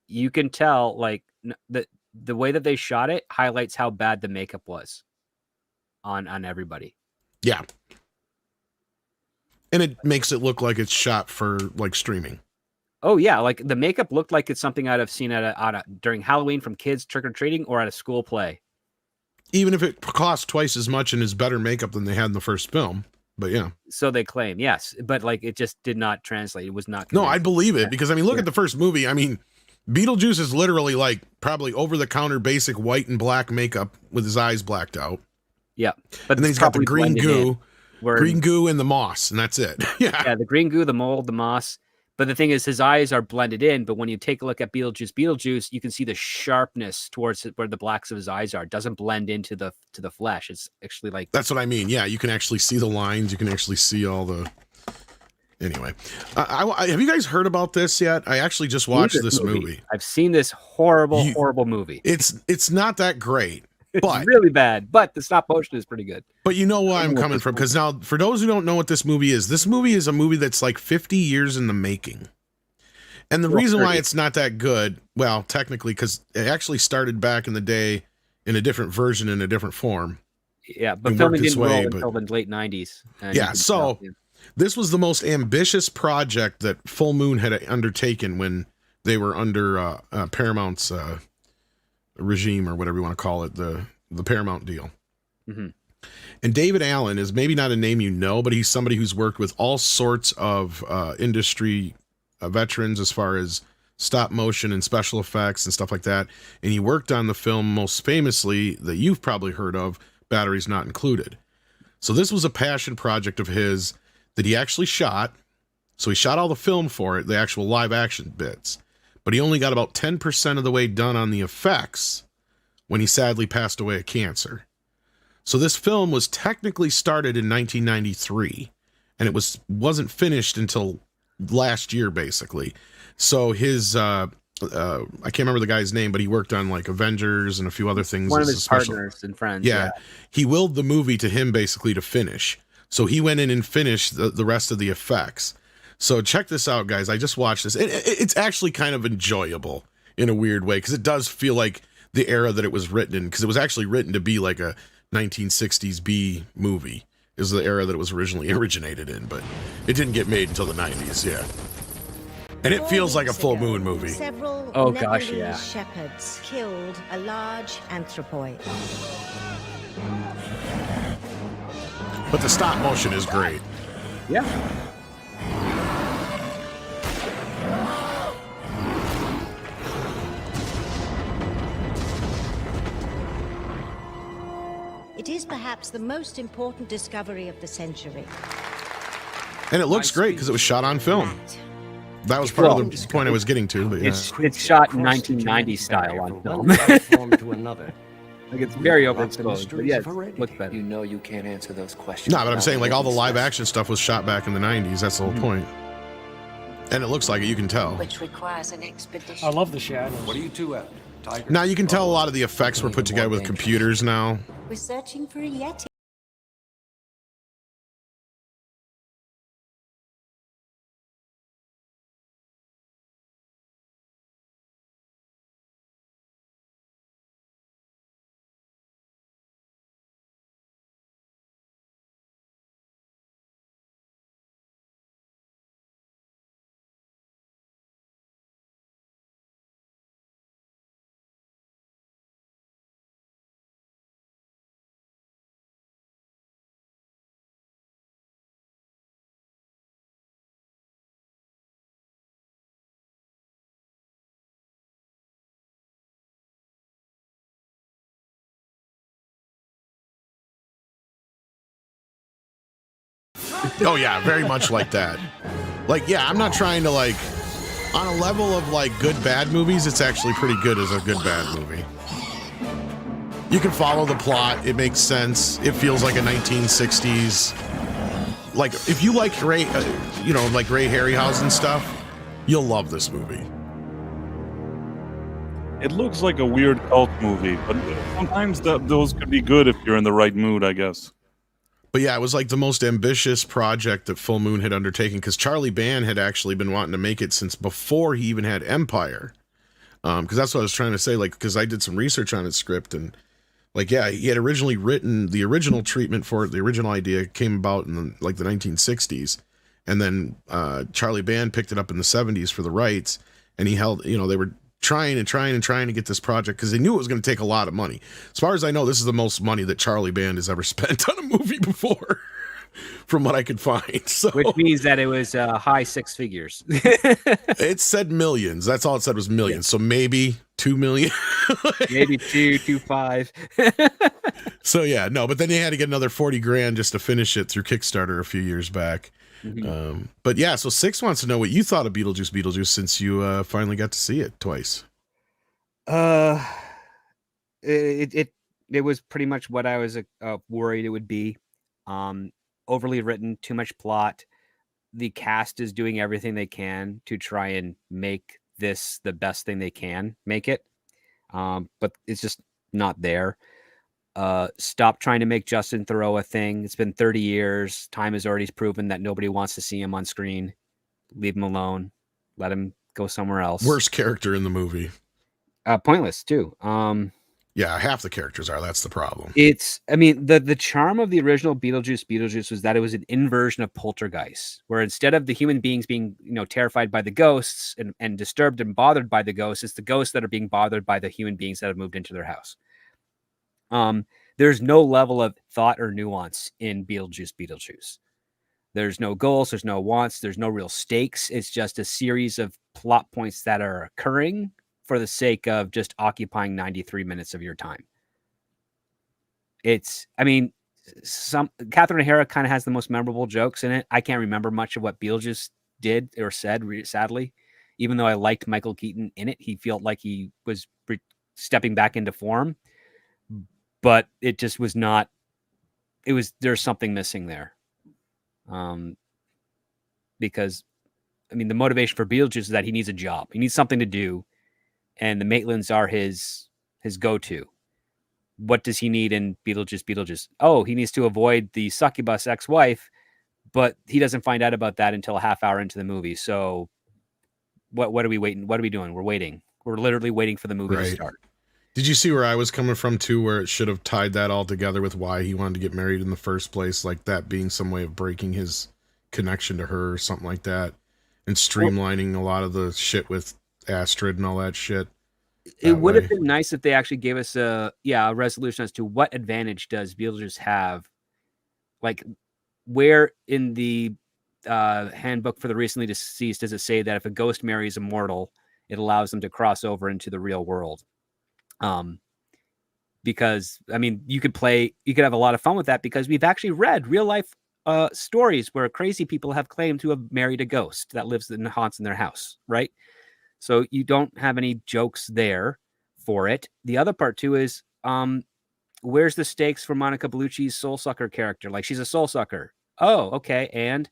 you can tell like the way that they shot it highlights how bad the makeup was on everybody. Yeah. And it makes it look like it's shot for like streaming. Oh yeah, like the makeup looked like it's something I'd have seen during Halloween from kids trick-or-treating or at a school play. Even if it costs twice as much and is better makeup than they had in the first film. But yeah. So they claim, yes. But like it just did not translate. It was not. No, I believe it, because I mean, look at the first movie. I mean, Beetlejuice is literally like probably over-the-counter basic white and black makeup with his eyes blacked out. Yeah. But then he's got the green goo and the moss, and that's it. Yeah, the green goo, the mold, the moss. But the thing is, his eyes are blended in. But when you take a look at Beetlejuice, you can see the sharpness towards where the blacks of his eyes are. It doesn't blend into the flesh. It's actually like, that's what I mean. Yeah, you can actually see the lines. You can actually see all the. Anyway, have you guys heard about this yet? I actually just watched this movie. I've seen this horrible movie. It's not that great. But, it's really bad, but the stop motion is pretty good. But you know where I'm coming from, because now, for those who don't know what this movie is a movie that's like 50 years in the making. And the reason why it's not that good, well, technically, because it actually started back in the day in a different version, in a different form. Yeah, but filming didn't roll until the late 90s. Yeah, so this was the most ambitious project that Full Moon had undertaken when they were under Paramount's regime, or whatever you want to call it, the Paramount deal. Mm-hmm. And David Allen is maybe not a name you know, but he's somebody who's worked with all sorts of industry veterans as far as stop motion and special effects and stuff like that. And he worked on the film most famously that you've probably heard of, Batteries Not Included. So this was a passion project of his that he actually shot. So he shot all the film for it, the actual live action bits. But he only got about 10% of the way done on the effects when he sadly passed away of cancer. So this film was technically started in 1993, and it wasn't finished until last year, basically. So his, I can't remember the guy's name, but he worked on like Avengers and a few other things. One of his partners and friends. Yeah. He willed the movie to him basically to finish. So he went in and finished the rest of the effects. So check this out, guys. I just watched this. It's actually kind of enjoyable in a weird way, because it does feel like the era that it was written in, because it was actually written to be like a 1960s B movie, is the era that it was originally originated in, but it didn't get made until the 90s, yeah. And it feels like a Full Moon movie. Oh gosh, yeah. Shepherds killed a large anthropoid. But the stop motion is great. Yeah. It is perhaps the most important discovery of the century. And it looks great because it was shot on film. That was part of the point I was getting to. But yeah. It's shot 1990s style on film. to another. Like it's very overexposed, but yeah, it looks better. You know you can't answer those questions. No, but I'm saying like all the live action stuff was shot back in the 90s. That's the whole point. And it looks like it, you can tell. Which requires an expedition. I love the shadows. What are you two at? Tiger? Now you can tell a lot of the effects were put together with computers now. We're searching for a Yeti. Oh yeah, very much like that. Like, yeah, I'm not trying to like, on a level of like good bad movies, it's actually pretty good as a good bad movie. You can follow the plot. It makes sense. It feels like a 1960s. Like, if you like Ray, like Ray Harryhausen stuff, you'll love this movie. It looks like a weird cult movie, but sometimes those could be good if you're in the right mood, I guess. But yeah, it was like the most ambitious project that Full Moon had undertaken, because Charlie Band had actually been wanting to make it since before he even had Empire. Because that's what I was trying to say, like, because I did some research on his script, and like, yeah, he had originally written the original treatment for it. The original idea came about in the 1960s, and then Charlie Band picked it up in the 70s for the rights, and he held, they were trying to get this project because they knew it was going to take a lot of money. As far as I know, this is the most money that Charlie Band has ever spent on a movie before, from what I could find. So, which means that it was high six figures. It said millions. That's all it said was millions. Yeah. So maybe 2 million, maybe 2.5. So yeah, no, but then they had to get another 40 grand just to finish it through Kickstarter a few years back. Mm-hmm. But yeah, so Six wants to know what you thought of Beetlejuice since you finally got to see it twice. It was pretty much what I was worried it would be. Overly written, too much plot. The cast is doing everything they can to try and make this the best thing they can make it. But it's just not there. Stop trying to make Justin Theroux a thing. It's been 30 years. Time has already proven that nobody wants to see him on screen. Leave him alone. Let him go somewhere else. Worst character in the movie. Pointless too. Yeah, half the characters are. That's the problem. The charm of the original Beetlejuice was that it was an inversion of Poltergeist, where instead of the human beings being, terrified by the ghosts and disturbed and bothered by the ghosts, it's the ghosts that are being bothered by the human beings that have moved into their house. There's no level of thought or nuance in Beetlejuice. There's no goals, there's no wants, there's no real stakes. It's just a series of plot points that are occurring for the sake of just occupying 93 minutes of your time. Catherine O'Hara kind of has the most memorable jokes in it. I can't remember much of what Beetlejuice did or said, sadly, even though I liked Michael Keaton in it. He felt like he was stepping back into form. But it just was not. There's something missing there, because, the motivation for Beetlejuice is that he needs a job. He needs something to do, and the Maitlands are his go-to. What does he need in Beetlejuice? Oh, he needs to avoid the succubus ex-wife, but he doesn't find out about that until a half hour into the movie. So, what are we waiting? What are we doing? We're waiting. We're literally waiting for the movie to start. Did you see where I was coming from too, where it should have tied that all together with why he wanted to get married in the first place, like that being some way of breaking his connection to her or something like that, and streamlining a lot of the shit with Astrid and all that shit? It would have been nice if they actually gave us a resolution as to what advantage does Beetlejuice have. Like, where in the handbook for the recently deceased does it say that if a ghost marries a mortal, it allows them to cross over into the real world? Because you could have a lot of fun with that, because we've actually read real life stories where crazy people have claimed to have married a ghost that lives and haunts in their house, right? So you don't have any jokes there for it. The other part too is where's the stakes for Monica Bellucci's soul sucker character? Like, she's a soul sucker. Oh, okay, and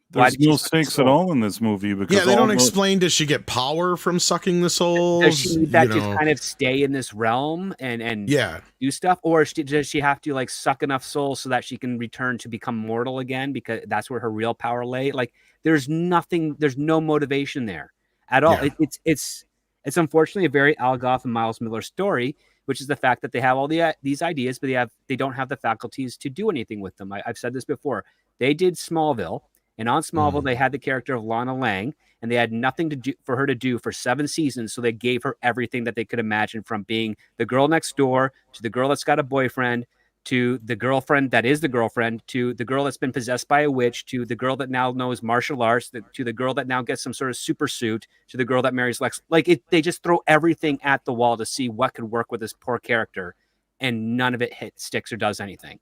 there's no stakes at all in this movie, because they don't explain. Does she get power from sucking the souls? Does she need that to kind of stay in this realm and do stuff, or does she have to like suck enough souls so that she can return to become mortal again, because that's where her real power lay? Like, there's no motivation there at all. Yeah. It's unfortunately a very Al Gough and Miles Miller story, which is the fact that they have all these ideas, but they don't have the faculties to do anything with them. I've said this before. They did Smallville. And on Smallville, they had the character of Lana Lang, and they had nothing to do for her to do for 7 seasons. So they gave her everything that they could imagine, from being the girl next door to the girl that's got a boyfriend, to the girlfriend that is the girlfriend, to the girl that's been possessed by a witch, to the girl that now knows martial arts, to the girl that now gets some sort of super suit, to the girl that marries Lex. They just throw everything at the wall to see what could work with this poor character, and none of it sticks or does anything.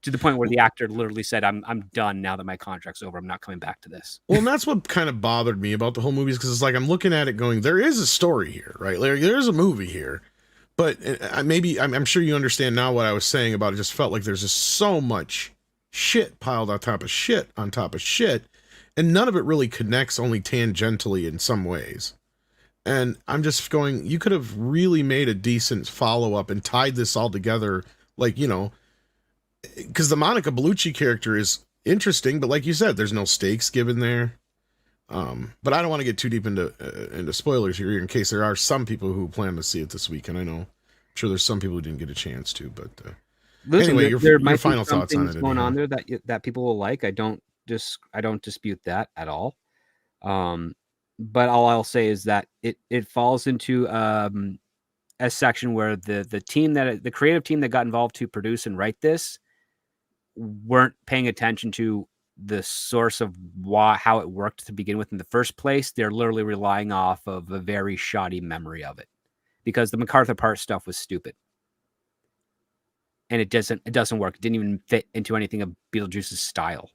to the point where the actor literally said, I'm done now that my contract's over. I'm not coming back to this. Well, and that's what kind of bothered me about the whole movie, because it's like I'm looking at it going, there is a story here, right? Like, there's a movie here. But I'm sure you understand now what I was saying about it. Just felt like there's just so much shit piled on top of shit on top of shit, and none of it really connects, only tangentially in some ways. And I'm just going, you could have really made a decent follow-up and tied this all together, like, you know, because the Monica Bellucci character is interesting, but like you said, there's no stakes given there. But I don't want to get too deep into spoilers here, in case there are some people who plan to see it this weekend. I'm sure there's some people who didn't get a chance to, but listen, anyway, there your final thoughts on it. Going on there that people will like. I don't dispute that at all. But all I'll say is that it falls into a section where the creative team that got involved to produce and write this weren't paying attention to the source of how it worked to begin with in the first place. They're literally relying off of a very shoddy memory of it, because the MacArthur Park stuff was stupid. And it doesn't work. It didn't even fit into anything of Beetlejuice's style.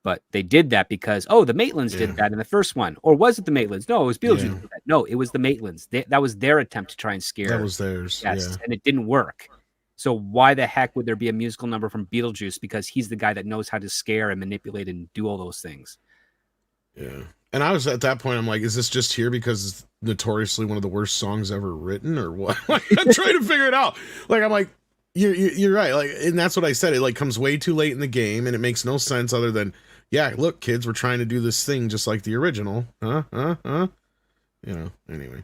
But they did that because, the Maitlands did that in the first one. Or was it the Maitlands? No, it was Beetlejuice. Yeah. No, it was the Maitlands. That was their attempt to try and scare. That was theirs. Yes, yeah. And it didn't work. So why the heck would there be a musical number from Beetlejuice? Because he's the guy that knows how to scare and manipulate and do all those things. Yeah. And I was at that point, I'm like, is this just here because it's notoriously one of the worst songs ever written, or what? I'm trying to figure it out. Like, I'm like, you're right. Like, and that's what I said. It like comes way too late in the game, and it makes no sense other than, yeah, look, kids, we're trying to do this thing just like the original. You know, anyway.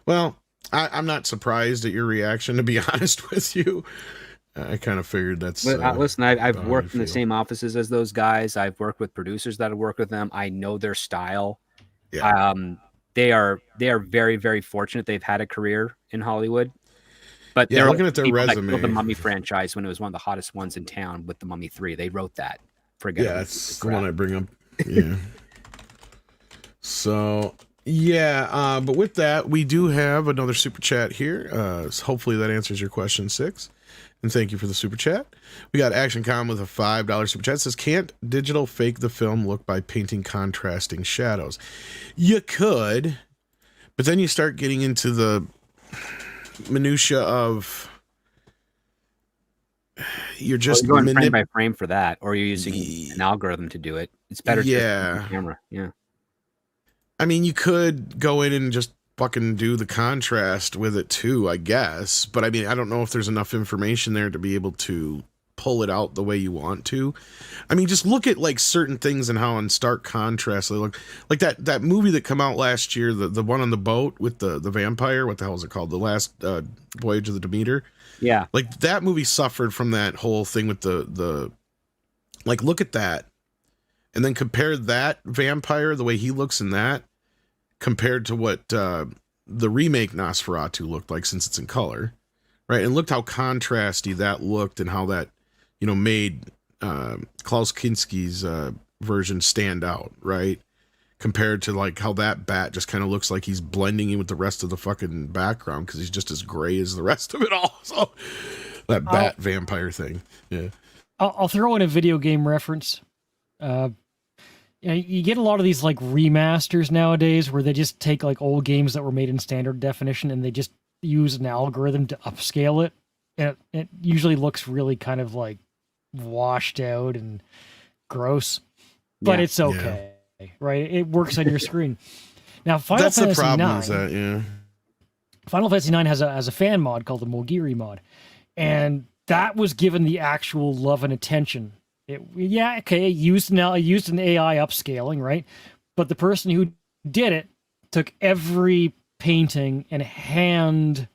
Well, I'm not surprised at your reaction, to be honest with you. I kind of figured that's... listen, I've worked in the same offices as those guys. I've worked with producers that have worked with them. I know their style. Yeah. They are very, very fortunate they've had a career in Hollywood. But they're looking at their resume. The Mummy franchise, when it was one of the hottest ones in town with the Mummy 3, they wrote that. Forget it. That's the one I bring up. Yeah. So... yeah, but with that, we do have another super chat here. So hopefully that answers your question 6. And thank you for the super chat. We got Action Com with a $5 super chat. It says, can't digital fake the film look by painting contrasting shadows? You could, but then you start getting into the minutia of you're just going frame by frame for that, or you're using an algorithm to do it. It's better to use the camera. Yeah. I mean, you could go in and just fucking do the contrast with it too, I guess. But I mean, I don't know if there's enough information there to be able to pull it out the way you want to. I mean, just look at like certain things and how in stark contrast they look. Like that movie that came out last year, the one on the boat with the vampire. What the hell is it called? The Last Voyage of the Demeter. Yeah. Like that movie suffered from that whole thing with the like, look at that. And then compare that vampire, the way he looks in that, compared to what the remake Nosferatu looked like, since it's in color, right? And looked how contrasty that looked, and how that, you know, made Klaus Kinski's version stand out, right? Compared to like how that bat just kind of looks like he's blending in with the rest of the fucking background because he's just as gray as the rest of it all. So that bat vampire thing, yeah. I'll throw in a video game reference. You get a lot of these like remasters nowadays where they just take like old games that were made in standard definition and they just use an algorithm to upscale it. And it usually looks really kind of like washed out and gross, but it's okay, right? It works on your screen. Now, Final Fantasy IX, Final Fantasy IX has a fan mod called the Mogiri mod, and that was given the actual love and attention. It used an AI upscaling, right? But the person who did it took every painting and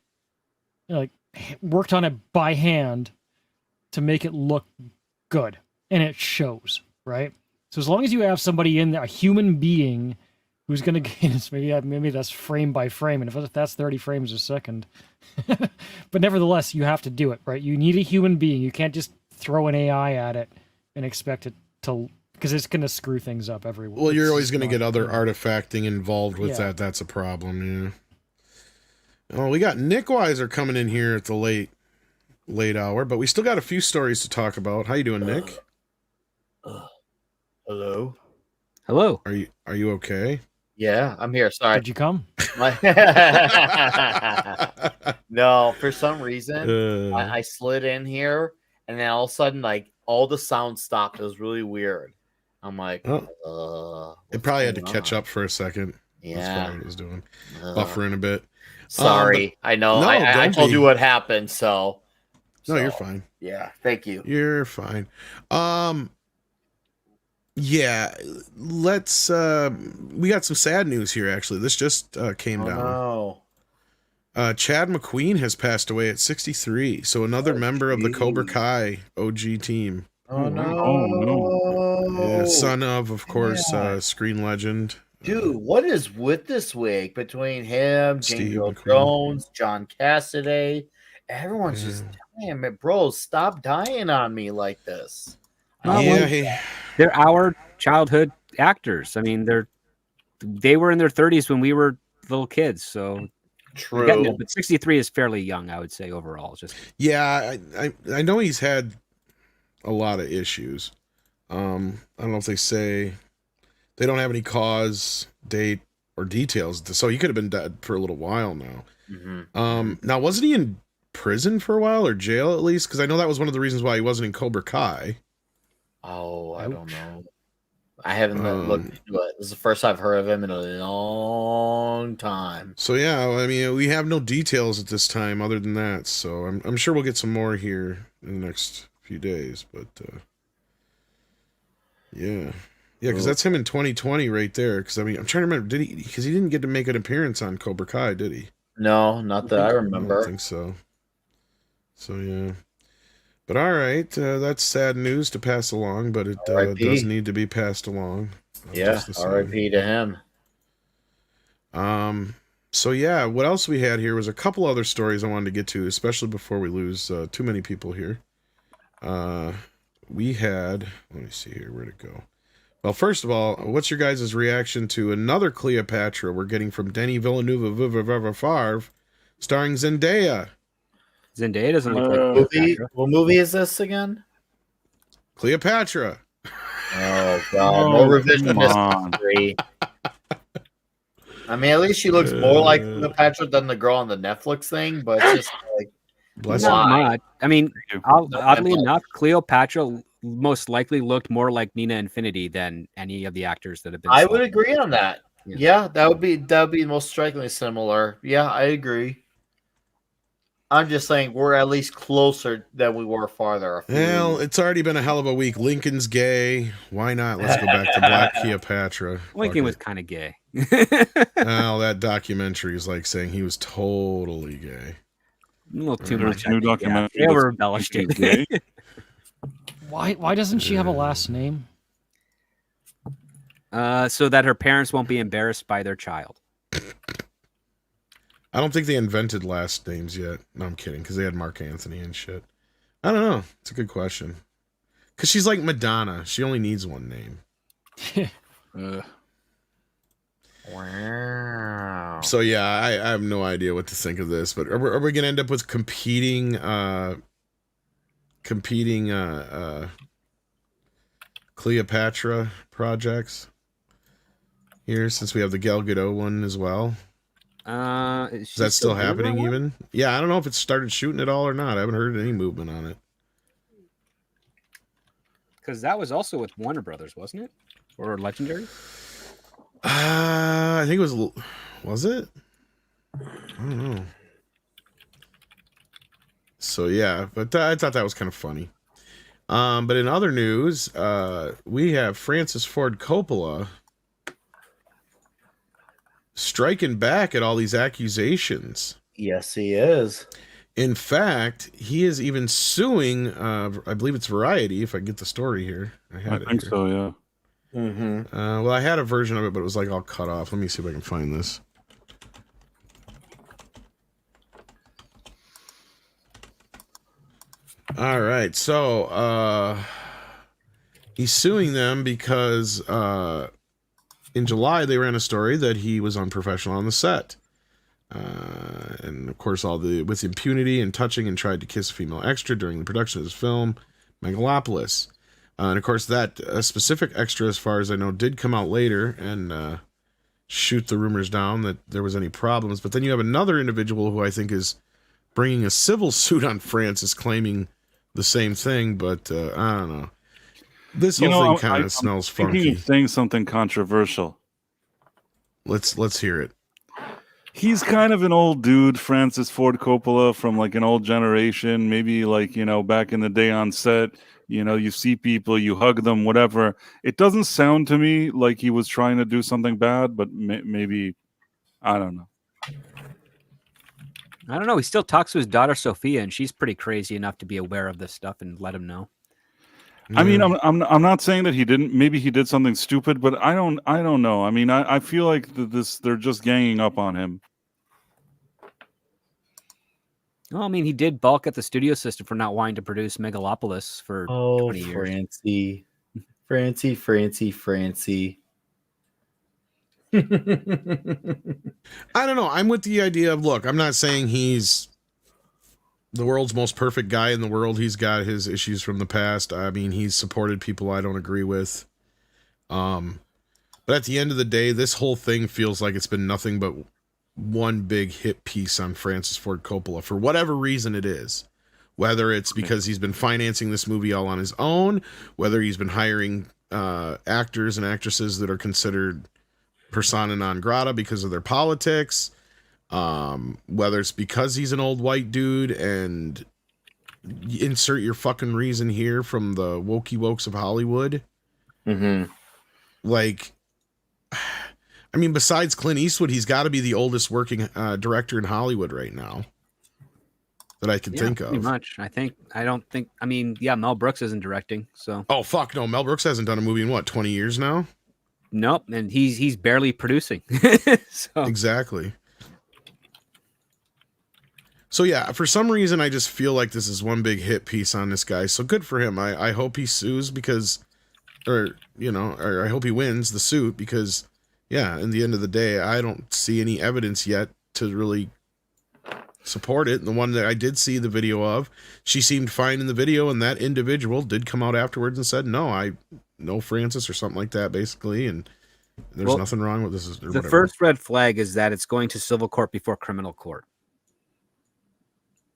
worked on it by hand to make it look good, and it shows, right? So as long as you have somebody in there, a human being who's going to get maybe that's frame by frame, and if that's 30 frames a second, but nevertheless, you have to do it, right? You need a human being. You can't just throw an AI at it and expect it to, because it's going to screw things up everywhere. Well, you're always going to get other artifacting involved with that. That's a problem, yeah. Oh, we got Nick Weiser coming in here at the late late hour, but we still got a few stories to talk about. How you doing, Nick? Hello. Hello. Are you okay? Yeah, I'm here. Sorry. Did you come? No, for some reason I slid in here, and then all of a sudden, like all the sound stopped. It was really weird. I'm like, it probably had to catch up for a second. Yeah, that's probably what it was doing, buffering a bit. Sorry, I know. No, I told you what happened, so. No, you're fine. Yeah, thank you. You're fine. Yeah, let's. We got some sad news here. Actually, this just came down. No. Chad McQueen has passed away at 63. So another member of the Cobra Kai OG team. Oh no! Oh no! Yeah, son of course, screen legend. Dude, what is with this week between him, James Earl Jones, John Cassidy? Everyone's just dying, bro. Stop dying on me like this. They're our childhood actors. I mean, they were in their 30s when we were little kids. So true, but 63 is fairly young, I would say overall. I know he's had a lot of issues. I don't know if they don't have any cause, date, or details. So he could have been dead for a little while now. Now, wasn't he in prison for a while, or jail at least? Because I know that was one of the reasons why he wasn't in Cobra Kai. Oh, I don't know. I haven't looked into it. This is the first I've heard of him in a long time. So yeah, I mean, we have no details at this time other than that. So I'm sure we'll get some more here in the next few days. But yeah, because that's him in 2020 right there. Because I mean, I'm trying to remember, because he didn't get to make an appearance on Cobra Kai, did he? No, not that I remember. I don't think so. So yeah. But all right, that's sad news to pass along, but it does need to be passed along. Yeah, R.I.P. to him. So yeah, what else we had here was a couple other stories I wanted to get to, especially before we lose too many people here. We had, let me see here, where'd it go? Well, first of all, what's your guys' reaction to another Cleopatra we're getting from Denis Villeneuve, starring Zendaya? Zendaya doesn't look like what movie is this again? Cleopatra. Oh god, no revision history. I mean, at least she looks more like Cleopatra than the girl on the Netflix thing, but it's just like not. I mean, oddly enough, Cleopatra most likely looked more like Nina Infinity than any of the actors that have been. I would agree on that. Yeah, that would be most strikingly similar. Yeah, I agree. I'm just saying we're at least closer than we were farther. Well, it's already been a hell of a week. Lincoln's gay. Why not? Let's go back to Black Cleopatra. Lincoln was kind of gay. Well, that documentary is like saying he was totally gay. A little too much. New documentary. They were embellished it. Why doesn't she have a last name? So that her parents won't be embarrassed by their child. I don't think they invented last names yet. No, I'm kidding, because they had Mark Anthony and shit. I don't know. It's a good question. Because she's like Madonna. She only needs one name. Wow. So yeah, I have no idea what to think of this. But are we going to end up with competing Cleopatra projects here, since we have the Gal Gadot one as well? Is that still happening even? Yeah, I don't know if it's started shooting at all or not. I haven't heard any movement on it. Because that was also with Warner Brothers, wasn't it? Or Legendary? I think it was it? I don't know. So yeah, but I thought that was kind of funny. But in other news, we have Francis Ford Coppola striking back at all these accusations. Yes, he is. In fact, he is even suing, I believe it's Variety, if I get the story here. I think so, yeah. Mm-hmm. Well, I had a version of it, but it was like all cut off. Let me see if I can find this. All right, so he's suing them because in July they ran a story that he was unprofessional on the set. And of course, with impunity and touching and tried to kiss a female extra during the production of this film, Megalopolis. And of course, that specific extra, as far as I know, did come out later and shoot the rumors down that there was any problems. But then you have another individual who I think is bringing a civil suit on Francis, claiming the same thing. But I don't know. This whole thing kind of smells funky. Thinking of saying something controversial. Let's hear it. He's kind of an old dude, Francis Ford Coppola, from like an old generation. Maybe like, back in the day on set, you see people, you hug them, whatever. It doesn't sound to me like he was trying to do something bad, but maybe, I don't know. I don't know. He still talks to his daughter Sophia, and she's pretty crazy enough to be aware of this stuff and let him know. I mean, I'm not saying that he didn't. Maybe he did something stupid, but I don't know. I mean, I feel like they're just ganging up on him. Well, I mean, he did balk at the studio system for not wanting to produce Megalopolis for 20 years. Francie. I don't know. I'm with the idea of, look, I'm not saying he's the world's most perfect guy in the world. He's got his issues from the past. I mean, he's supported people I don't agree with. But at the end of the day, this whole thing feels like it's been nothing but one big hit piece on Francis Ford Coppola for whatever reason it is. Whether it's because he's been financing this movie all on his own, whether he's been hiring actors and actresses that are considered persona non grata because of their politics, whether it's because he's an old white dude, and insert your fucking reason here from the wokey wokes of Hollywood. Mm-hmm. Like, I mean, besides Clint Eastwood, he's got to be the oldest working director in Hollywood right now that I can think of. Pretty much. I mean, Mel Brooks isn't directing, so. Oh, fuck no. Mel Brooks hasn't done a movie in what, 20 years now? Nope. And he's barely producing. So. Exactly. So yeah, for some reason, I just feel like this is one big hit piece on this guy. So good for him. I hope he sues or I hope he wins the suit because, yeah, in the end of the day, I don't see any evidence yet to really support it. And the one that I did see the video of, she seemed fine in the video, and that individual did come out afterwards and said, no, I know Francis or something like that, basically, and there's nothing wrong with this. The first red flag is that it's going to civil court before criminal court,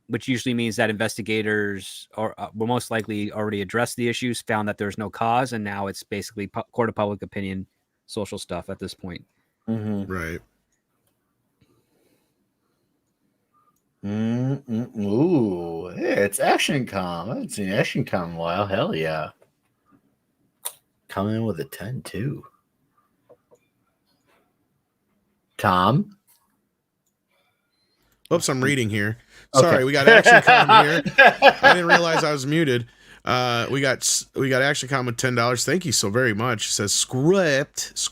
which usually means that investigators will most likely already address the issues, found that there's no cause, and now it's basically court of public opinion, social stuff at this point. Mm-hmm. Right. Ooh, yeah, it's Action Com. I haven't seen Action Com in a while. Hell yeah. Coming in with a 10 too. Tom? Oops, I'm reading here. Sorry, okay. We got Action Com here. I didn't realize I was muted. We got Action Com with $10. Thank you so very much. It says script. It's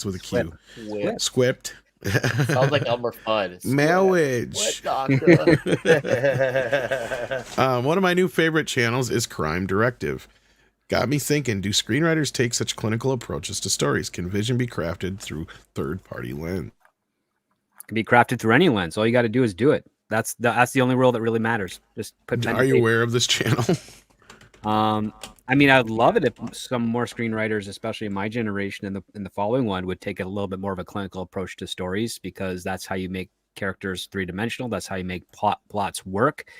with a Q. Squipt. Sounds like Elmer Fudd. Marriage. One of my new favorite channels is Crime Directive. Got me thinking, do screenwriters take such clinical approaches to stories? Can vision be crafted through third-party lens? It can be crafted through any lens. All you got to do is do it. That's the only rule that really matters. Just put. Are you aware of this channel? I mean, I'd love it if some more screenwriters, especially in my generation and the following one, would take a little bit more of a clinical approach to stories, because that's how you make characters three-dimensional. That's how you make plots work.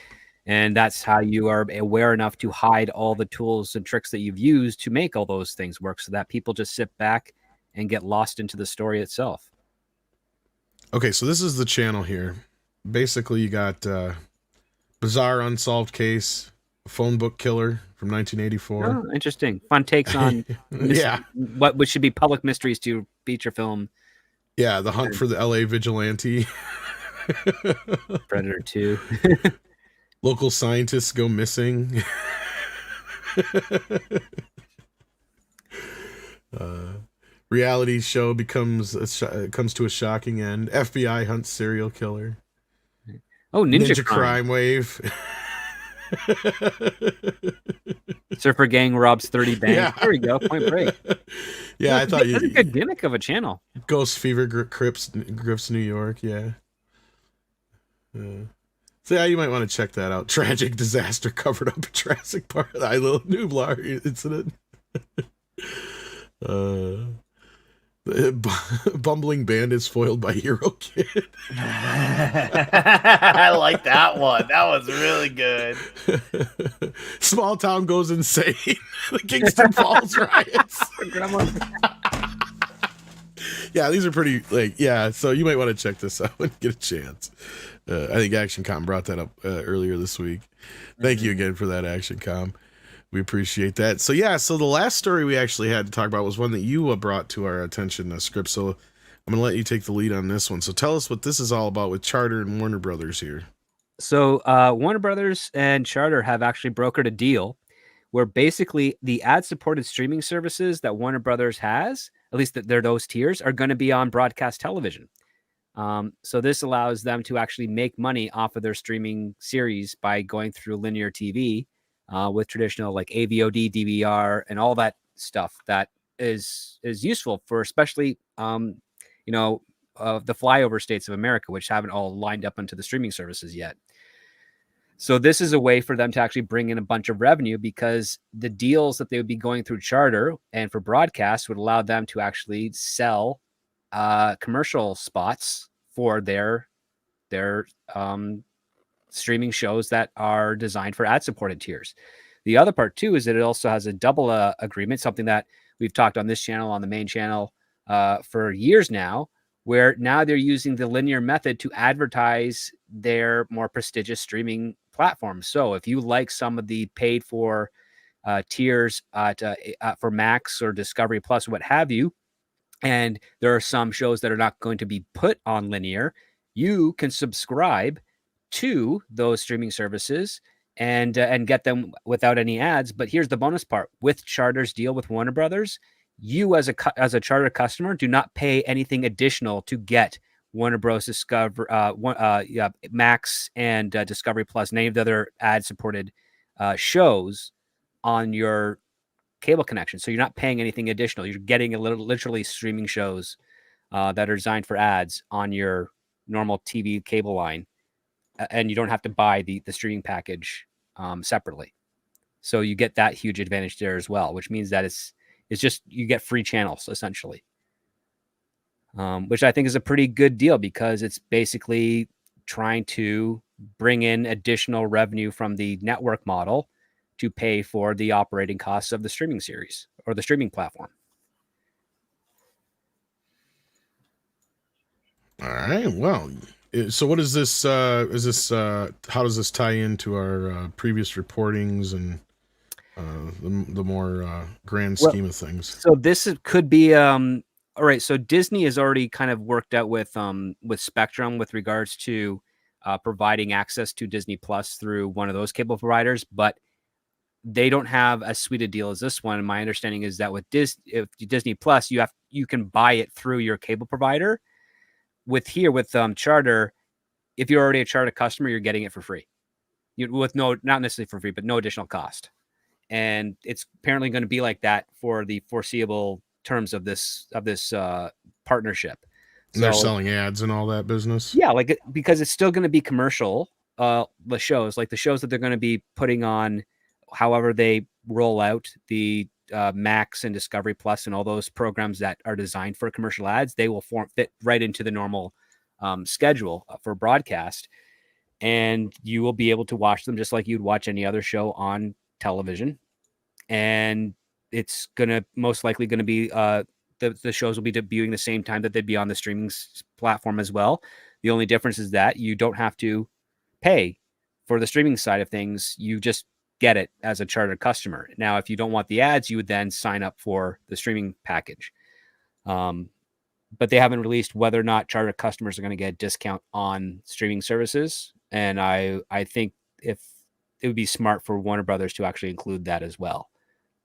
And that's how you are aware enough to hide all the tools and tricks that you've used to make all those things work, so that people just sit back and get lost into the story itself. Okay, so this is the channel here. Basically, you got Bizarre Unsolved Case, Phone Book Killer from 1984. Oh, interesting. Fun takes on what should be public mysteries to feature film. Yeah, The Hunt for the LA Vigilante. Predator 2. Local scientists go missing. Reality show comes to a shocking end. FBI hunts serial killer. Oh, Ninja Crime Wave. Surfer Gang robs 30 banks. Yeah. There we go. Point Break. Yeah, I thought that's a good gimmick of a channel. Ghost Fever Grips New York. Yeah. So yeah, you might want to check that out. Tragic disaster covered up in Jurassic Park. The Isle Nublar incident. Bumbling bandits foiled by Hero Kid. I like that one. That was really good. Small town goes insane. The Kingston Falls riots. Yeah, these are pretty so you might want to check this out when you get a chance. I think ActionCom brought that up earlier this week. Thank you again for that, ActionCom. We appreciate that. So the last story we actually had to talk about was one that you brought to our attention, Script. So I'm going to let you take the lead on this one. So tell us what this is all about with Charter and Warner Brothers here. So Warner Brothers and Charter have actually brokered a deal where basically the ad-supported streaming services that Warner Brothers has, at least they're those tiers, are going to be on broadcast television. So this allows them to actually make money off of their streaming series by going through linear TV with traditional like AVOD, DVR, and all that stuff that is useful for especially the flyover states of America, which haven't all lined up into the streaming services yet. So this is a way for them to actually bring in a bunch of revenue because the deals that they would be going through Charter and for broadcast would allow them to actually sell commercial spots for their streaming shows that are designed for ad-supported tiers. The other part too is that it also has a double agreement, something that we've talked on this channel, on the main channel for years now, where now they're using the linear method to advertise their more prestigious streaming platforms. So if you like some of the paid for tiers for Max or Discovery Plus, what have you, and there are some shows that are not going to be put on linear, you can subscribe to those streaming services and get them without any ads. But here's the bonus part: with Charter's deal with Warner Brothers, you as a Charter customer do not pay anything additional to get Warner Bros. Discover Max and Discovery Plus and any of the other ad-supported shows on your cable connection. So you're not paying anything additional. You're getting literally streaming shows that are designed for ads on your normal TV cable line, and you don't have to buy the streaming package separately. So you get that huge advantage there as well, which means that it's just you get free channels essentially, which I think is a pretty good deal because it's basically trying to bring in additional revenue from the network model to pay for the operating costs of the streaming series or the streaming platform. All right. Well, so what is this? How does this tie into our previous reportings and the more grand scheme of things? So this could be all right. So Disney has already kind of worked out with Spectrum with regards to providing access to Disney Plus through one of those cable providers, but they don't have as sweet a deal as this one. And my understanding is that with Disney Plus, you can buy it through your cable provider. With Charter, if you're already a Charter customer, you're getting it for free. With not necessarily for free, but no additional cost. And it's apparently going to be like that for the foreseeable terms of this partnership. And they're selling ads and all that business. Yeah, because it's still going to be commercial. The shows that they're going to be putting on, however they roll out the Max and Discovery Plus and all those programs that are designed for commercial ads, they will fit right into the normal schedule for broadcast, and you will be able to watch them just like you'd watch any other show on television. And it's most likely going to be the shows will be debuting the same time that they'd be on the streaming platform as well. The only difference is that you don't have to pay for the streaming side of things. You just get it as a Charter customer. Now, if you don't want the ads, you would then sign up for the streaming package. But they haven't released whether or not Charter customers are going to get a discount on streaming services. And I think if it would be smart for Warner Brothers to actually include that as well.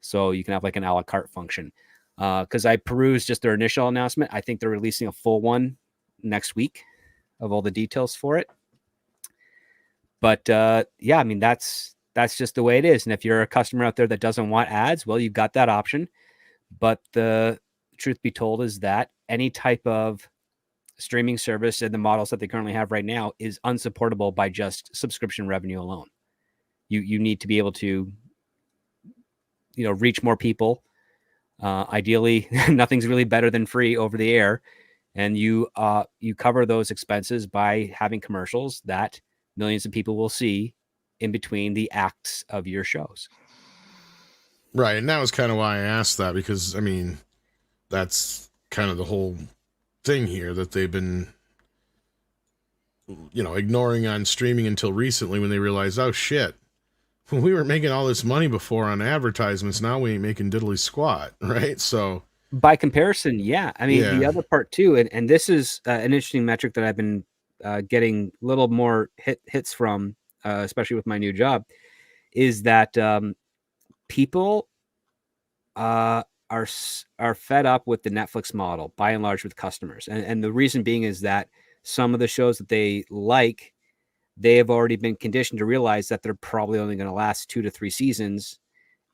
So you can have like an a la carte function. Because I perused just their initial announcement. I think they're releasing a full one next week of all the details for it. But yeah, I mean, that's that's just the way it is. And if you're a customer out there that doesn't want ads, well, you've got that option. But the truth be told is that any type of streaming service and the models that they currently have right now is unsupportable by just subscription revenue alone. You need to be able to, reach more people. Ideally, nothing's really better than free over the air. And you cover those expenses by having commercials that millions of people will see in between the acts of your shows. Right. And that was kind of why I asked that, because, I mean, that's kind of the whole thing here, that they've been, ignoring on streaming until recently, when they realized, oh, shit, we were making all this money before on advertisements. Now we ain't making diddly squat. Right. So by comparison, yeah. I mean, the other part too, and this is an interesting metric that I've been getting a little more hits from, especially with my new job, is that people are fed up with the Netflix model by and large with customers. And the reason being is that some of the shows that they like, they have already been conditioned to realize that they're probably only going to last 2 to 3 seasons,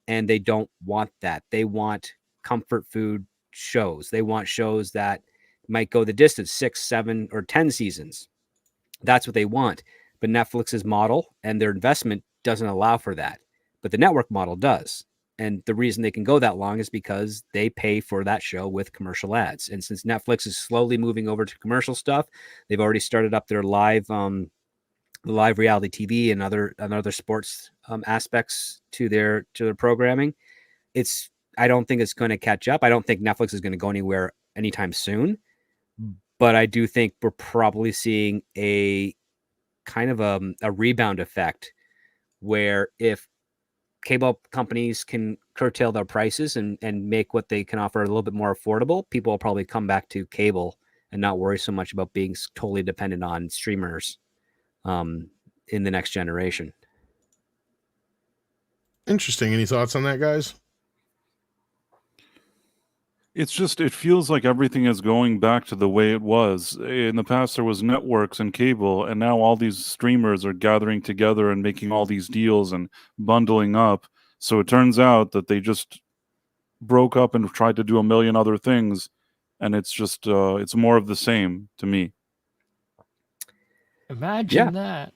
and they don't want that. They want comfort food shows. They want shows that might go the distance, 6, 7, or 10 seasons. That's what they want. But Netflix's model and their investment doesn't allow for that. But the network model does. And the reason they can go that long is because they pay for that show with commercial ads. And since Netflix is slowly moving over to commercial stuff, they've already started up their live reality TV and other sports aspects to their programming. I don't think it's going to catch up. I don't think Netflix is going to go anywhere anytime soon, but I do think we're probably seeing a kind of a rebound effect, where if cable companies can curtail their prices and make what they can offer a little bit more affordable, people will probably come back to cable and not worry so much about being totally dependent on streamers in the next generation. Interesting. Any thoughts on that, guys? It's just, it feels like everything is going back to the way it was. In the past, there was networks and cable, and now all these streamers are gathering together and making all these deals and bundling up. So it turns out that they just broke up and tried to do a million other things, and it's just, it's more of the same to me. Imagine that.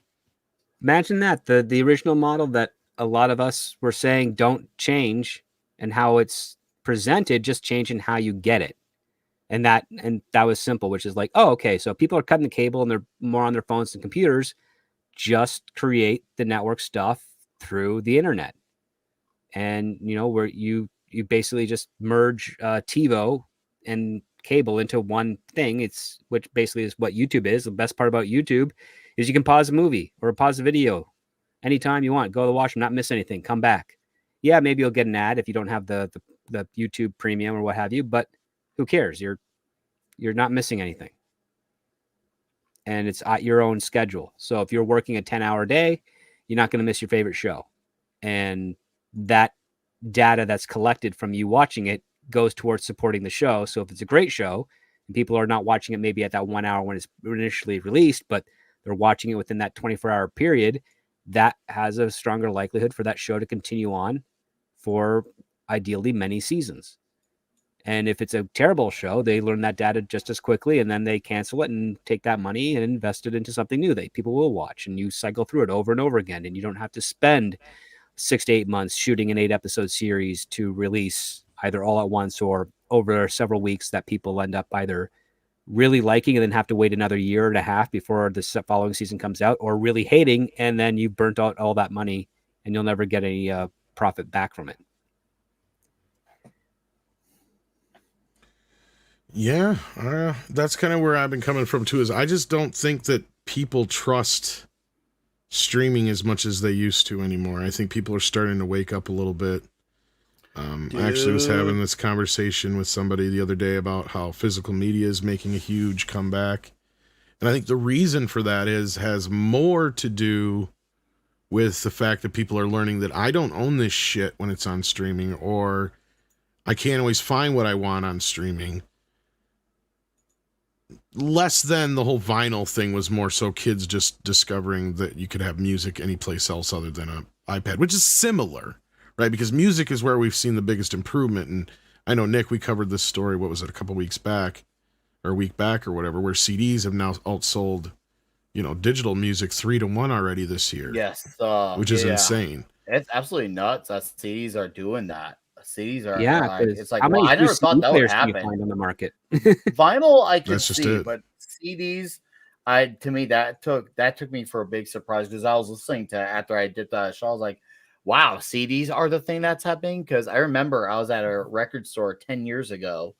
Imagine that. The original model that a lot of us were saying don't change, and how it's presented, just changing how you get it. And that was simple, which is like, oh, okay, so people are cutting the cable and they're more on their phones and computers. Just create the network stuff through the internet. And, where you basically just merge TiVo and cable into one thing. Which basically is what YouTube is. The best part about YouTube is you can pause a movie or pause a video anytime you want. Go to the washroom, not miss anything, come back. Yeah, maybe you'll get an ad if you don't have the YouTube premium or what have you, but who cares? You're not missing anything. And it's at your own schedule. So if you're working a 10-hour day, you're not going to miss your favorite show. And that data that's collected from you watching it goes towards supporting the show. So if it's a great show and people are not watching it maybe at that 1 hour when it's initially released, but they're watching it within that 24-hour period, that has a stronger likelihood for that show to continue on for ideally many seasons. And if it's a terrible show, they learn that data just as quickly, and then they cancel it and take that money and invest it into something new that people will watch. And you cycle through it over and over again, and you don't have to spend 6 to 8 months shooting an 8-episode series to release either all at once or over several weeks that people end up either really liking and then have to wait another year and a half before the following season comes out, or really hating, and then you've burnt out all that money and you'll never get any profit back from it. Yeah, that's kind of where I've been coming from too, is I just don't think that people trust streaming as much as they used to anymore. I think people are starting to wake up a little bit. I actually was having this conversation with somebody the other day about how physical media is making a huge comeback. And I think the reason for that has more to do with the fact that people are learning that I don't own this shit when it's on streaming, or I can't always find what I want on streaming. Less than the whole vinyl thing was more so kids just discovering that you could have music any place else other than iPad, which is similar, right? Because music is where we've seen the biggest improvement. And I know, Nick, we covered this story, what was it, a couple weeks back, or a week back or whatever, where CDs have now outsold, digital music 3-1 already this year. Yes. Which is insane. It's absolutely nuts that CDs are doing that. CDs are it's like, how many I never thought that would happen. you find on the market? Vinyl I can That's just see, it. but CDs, to me that took me for a big surprise, because I was listening to, after I did that show, I was like, wow, CDs are the thing that's happening. Because I remember I was at a record store 10 years ago,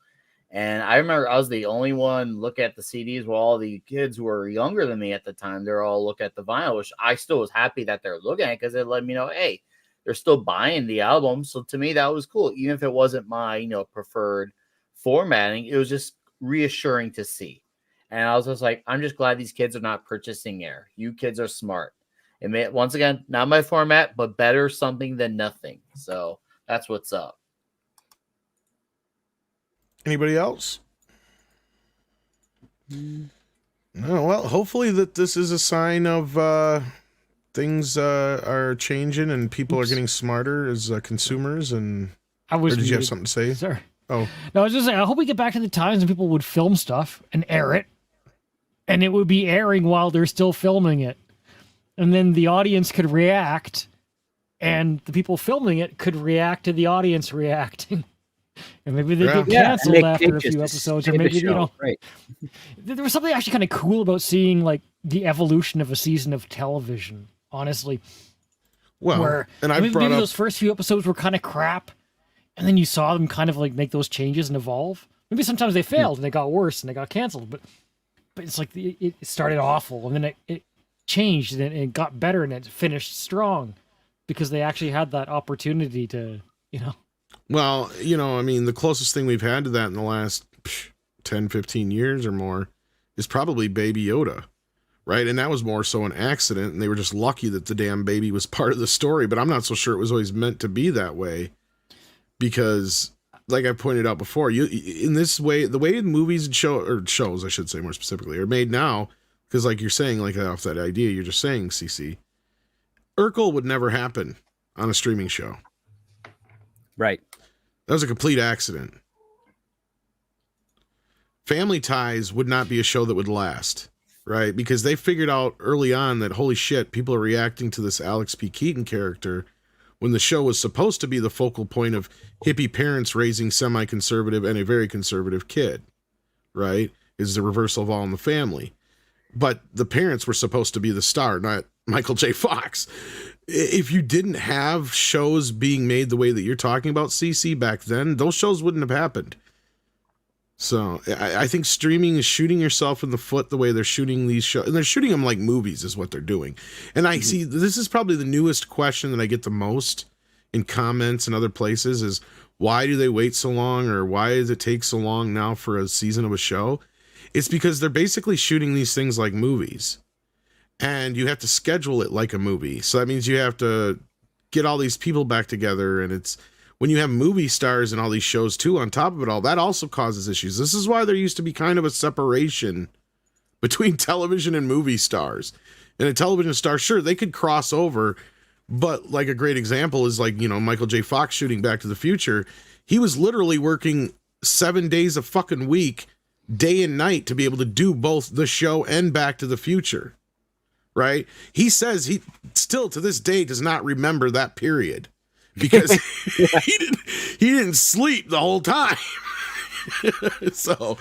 and I remember I was the only one look at the CDs, while all the kids who were younger than me at the time, they're all look at the vinyl, which I still was happy that they're looking at, because it let me know, hey, they're still buying the album. So to me, that was cool. Even if it wasn't my, preferred formatting, it was just reassuring to see. And I was just like, I'm just glad these kids are not purchasing air. You kids are smart. It may, once again, not my format, but better something than nothing. So that's what's up. Anybody else? No, well, hopefully that this is a sign of things are changing and people are getting smarter as consumers. And or did you have something to say? Sorry. Oh, no, I was just saying, I hope we get back to the times when people would film stuff and air it, and it would be airing while they're still filming it. And then the audience could react, and the people filming it could react to the audience reacting. And maybe they get canceled after a few episodes, or maybe, right. There was something actually kind of cool about seeing like the evolution of a season of television, honestly. Well, and I maybe brought up those first few episodes were kind of crap, and then you saw them kind of like make those changes and evolve. Maybe sometimes they failed and they got worse and they got canceled, but it's like it started awful, and then it changed and it got better, and it finished strong because they actually had that opportunity to, Well, the closest thing we've had to that in the last 10, 15 years or more is probably Baby Yoda, right? And that was more so an accident, and they were just lucky that the damn baby was part of the story, but I'm not so sure it was always meant to be that way, because like I pointed out before, in this way, the way movies and shows, I should say more specifically, are made now, because like you're saying, like off that idea you're just saying, CC, Urkel would never happen on a streaming show. Right. That was a complete accident. Family Ties would not be a show that would last, right? Because they figured out early on that, holy shit, people are reacting to this Alex P. Keaton character when the show was supposed to be the focal point of hippie parents raising semi-conservative and a very conservative kid, right? Is the reversal of All in the Family. But the parents were supposed to be the star, not Michael J. Fox. If you didn't have shows being made the way that you're talking about, CC, back then, those shows wouldn't have happened. So I think streaming is shooting yourself in the foot the way they're shooting these shows. And they're shooting them like movies is what they're doing. And I see, this is probably the newest question that I get the most in comments and other places is, why do they wait so long, or why does it take so long now for a season of a show? It's because they're basically shooting these things like movies. And you have to schedule it like a movie. So that means you have to get all these people back together. And it's when you have movie stars and all these shows too, on top of it all, that also causes issues. This is why there used to be kind of a separation between television and movie stars. And a television star, sure, they could cross over. But like a great example is like, Michael J. Fox shooting Back to the Future. He was literally working 7 days a fucking week, day and night, to be able to do both the show and Back to the Future. Right? He says he still to this day does not remember that period because he didn't sleep the whole time. So,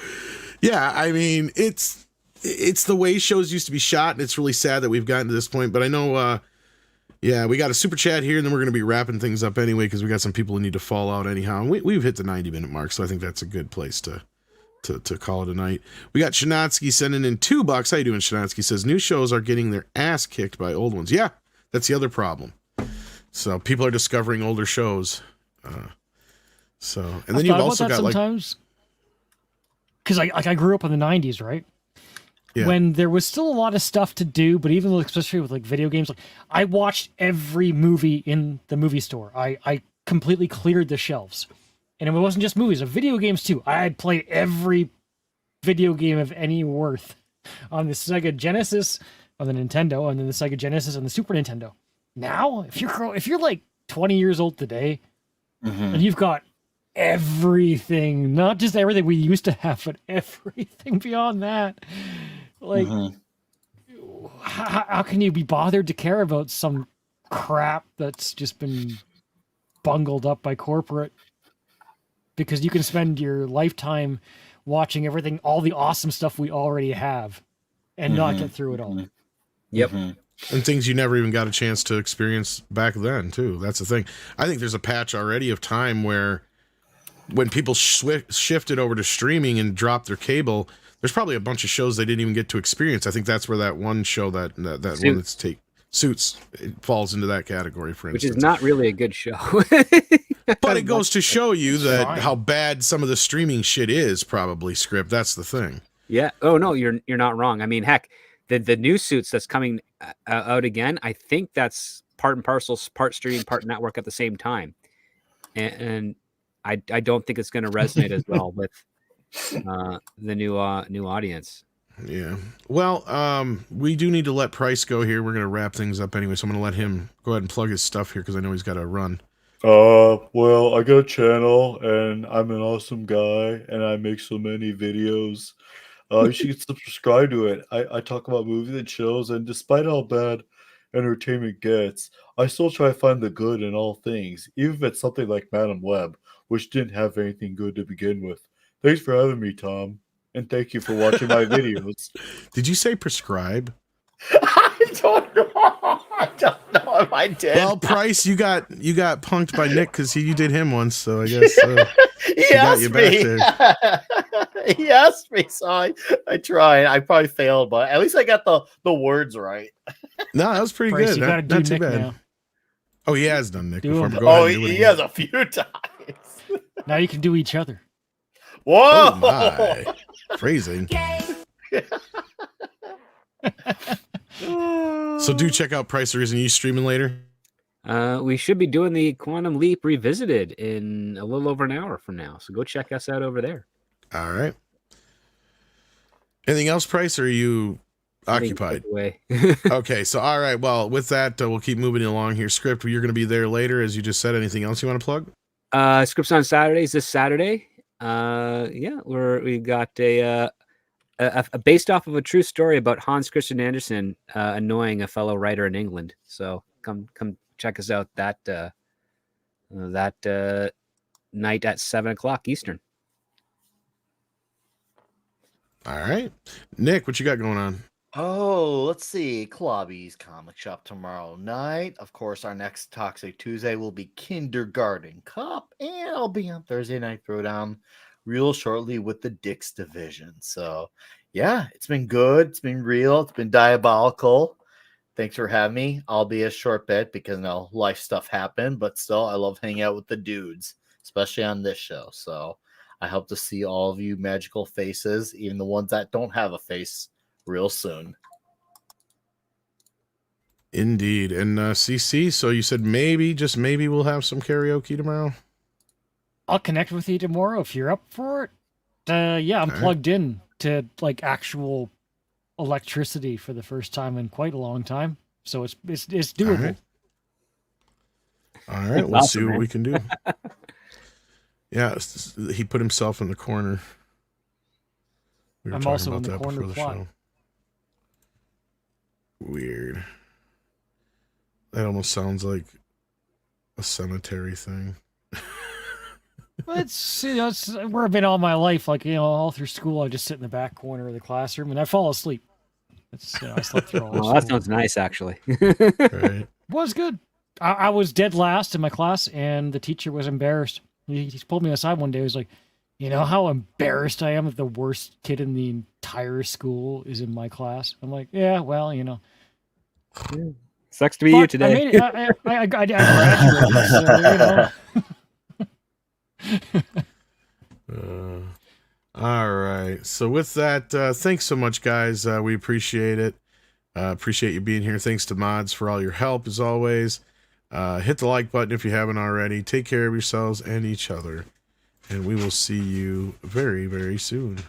yeah, I mean, it's the way shows used to be shot, and it's really sad that we've gotten to this point. But I know, we got a super chat here, and then we're going to be wrapping things up anyway because we got some people who need to fall out anyhow. And we've hit the 90-minute mark, so I think that's a good place to call it a night. We got Shanatsky sending in $2. How you doing, Shanatsky? Says new shows are getting their ass kicked by old ones. Yeah, that's the other problem. So people are discovering older shows. And then you've also got sometimes, because I grew up in the 90s, right? Yeah. When there was still a lot of stuff to do, but even especially with like video games, like I watched every movie in the movie store. I completely cleared the shelves. And it wasn't just movies, video games too. I had played every video game of any worth on the Sega Genesis, on the Nintendo, and then the Sega Genesis and the Super Nintendo. now, if you're like 20 years old today, and you've got everything, not just everything we used to have, but everything beyond that, like, how can you be bothered to care about some crap that's just been bungled up by corporate? Because you can spend your lifetime watching everything, all the awesome stuff we already have, and not get through it all. Yep. And things you never even got a chance to experience back then, too. That's the thing. I think there's a patch already of time where when people shifted over to streaming and dropped their cable, there's probably a bunch of shows they didn't even get to experience. I think that's where that one show, that one that's Suits, it falls into that category, for instance. Which is not really a good show. But it goes to show you that how bad some of the streaming shit is, probably, Script. That's the thing. Yeah. Oh, no, you're not wrong. I mean, heck, the new Suits that's coming out again, I think that's part and parcel, part streaming, part network at the same time. And I don't think it's going to resonate as well with the new audience. Yeah. Well, we do need to let Price go here. We're going to wrap things up anyway, so I'm going to let him go ahead and plug his stuff here because I know he's got to run. Well, I got a channel and I'm an awesome guy and I make so many videos. You should subscribe to it. I talk about movies and shows, and despite how bad entertainment gets, I still try to find the good in all things, even if it's something like Madam Web, which didn't have anything good to begin with. Thanks for having me, Tom. And thank you for watching my videos. Did you say prescribe? I don't know. I don't know if I did. Well, Price, you got punked by Nick because you did him once, so I guess he asked me. He asked me, so I tried. I probably failed, but at least I got the words right. No, that was pretty Price, good. you gotta do Not too Nick bad. now. Oh, he has done Nick Do before. him. But go ahead and do it He again. has a few times. Now you can do each other. Whoa! Oh my. Phrasing. So do check out Price. The reason you streaming later. We should be doing the Quantum Leap Revisited in a little over an hour from now. So go check us out over there. All right. Anything else, Price, or are you occupied? Okay, so all right. Well, with that, we'll keep moving along here. Script, you're going to be there later, as you just said. Anything else you want to plug? Scripts on Saturdays this Saturday. Yeah, we got a based off of a true story about Hans Christian Andersen annoying a fellow writer in England. So come check us out that night at 7:00 Eastern. All right, Nick, what you got going on? Oh, let's see. Klobby's Comic Shop tomorrow night. Of course, our next Toxic Tuesday will be Kindergarten Cop, and I'll be on Thursday Night Throwdown real shortly with the Dix Division. So, yeah, it's been good. It's been real. It's been diabolical. Thanks for having me. I'll be a short bit because life stuff happened, but still, I love hanging out with the dudes, especially on this show. So, I hope to see all of you magical faces, even the ones that don't have a face, real soon. Indeed. And CC, so you said maybe, just maybe, we'll have some karaoke tomorrow? I'll connect with you tomorrow if you're up for it. Yeah, I'm plugged in to like actual electricity for the first time in quite a long time, so it's doable. All right. We'll see what we can do. Yeah, he put himself in the corner. We I'm also in the corner plot. Weird. That almost sounds like a cemetery thing. It's where I've been all my life. Like, all through school, I just sit in the back corner of the classroom and I fall asleep. I slept through all this. Well, that sounds nice, actually. Right. Was good. I was dead last in my class, and the teacher was embarrassed. He pulled me aside one day. He was like, "You know how embarrassed I am that the worst kid in the entire school is in my class?" I'm like, "Yeah, well, Sucks to be you today." I made it. I graduated, so, All right. So with that, thanks so much, guys. We appreciate it. Appreciate you being here. Thanks to Mods for all your help, as always. Hit the like button if you haven't already. Take care of yourselves and each other. And we will see you very, very soon.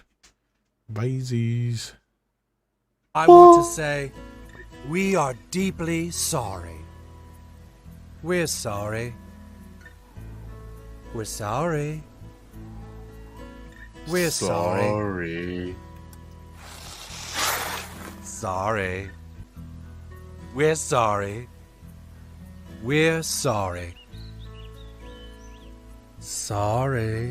Bye-sies. I want to say we are deeply sorry. We're sorry. We're sorry. We're sorry. Sorry. We're sorry. We're sorry. Sorry.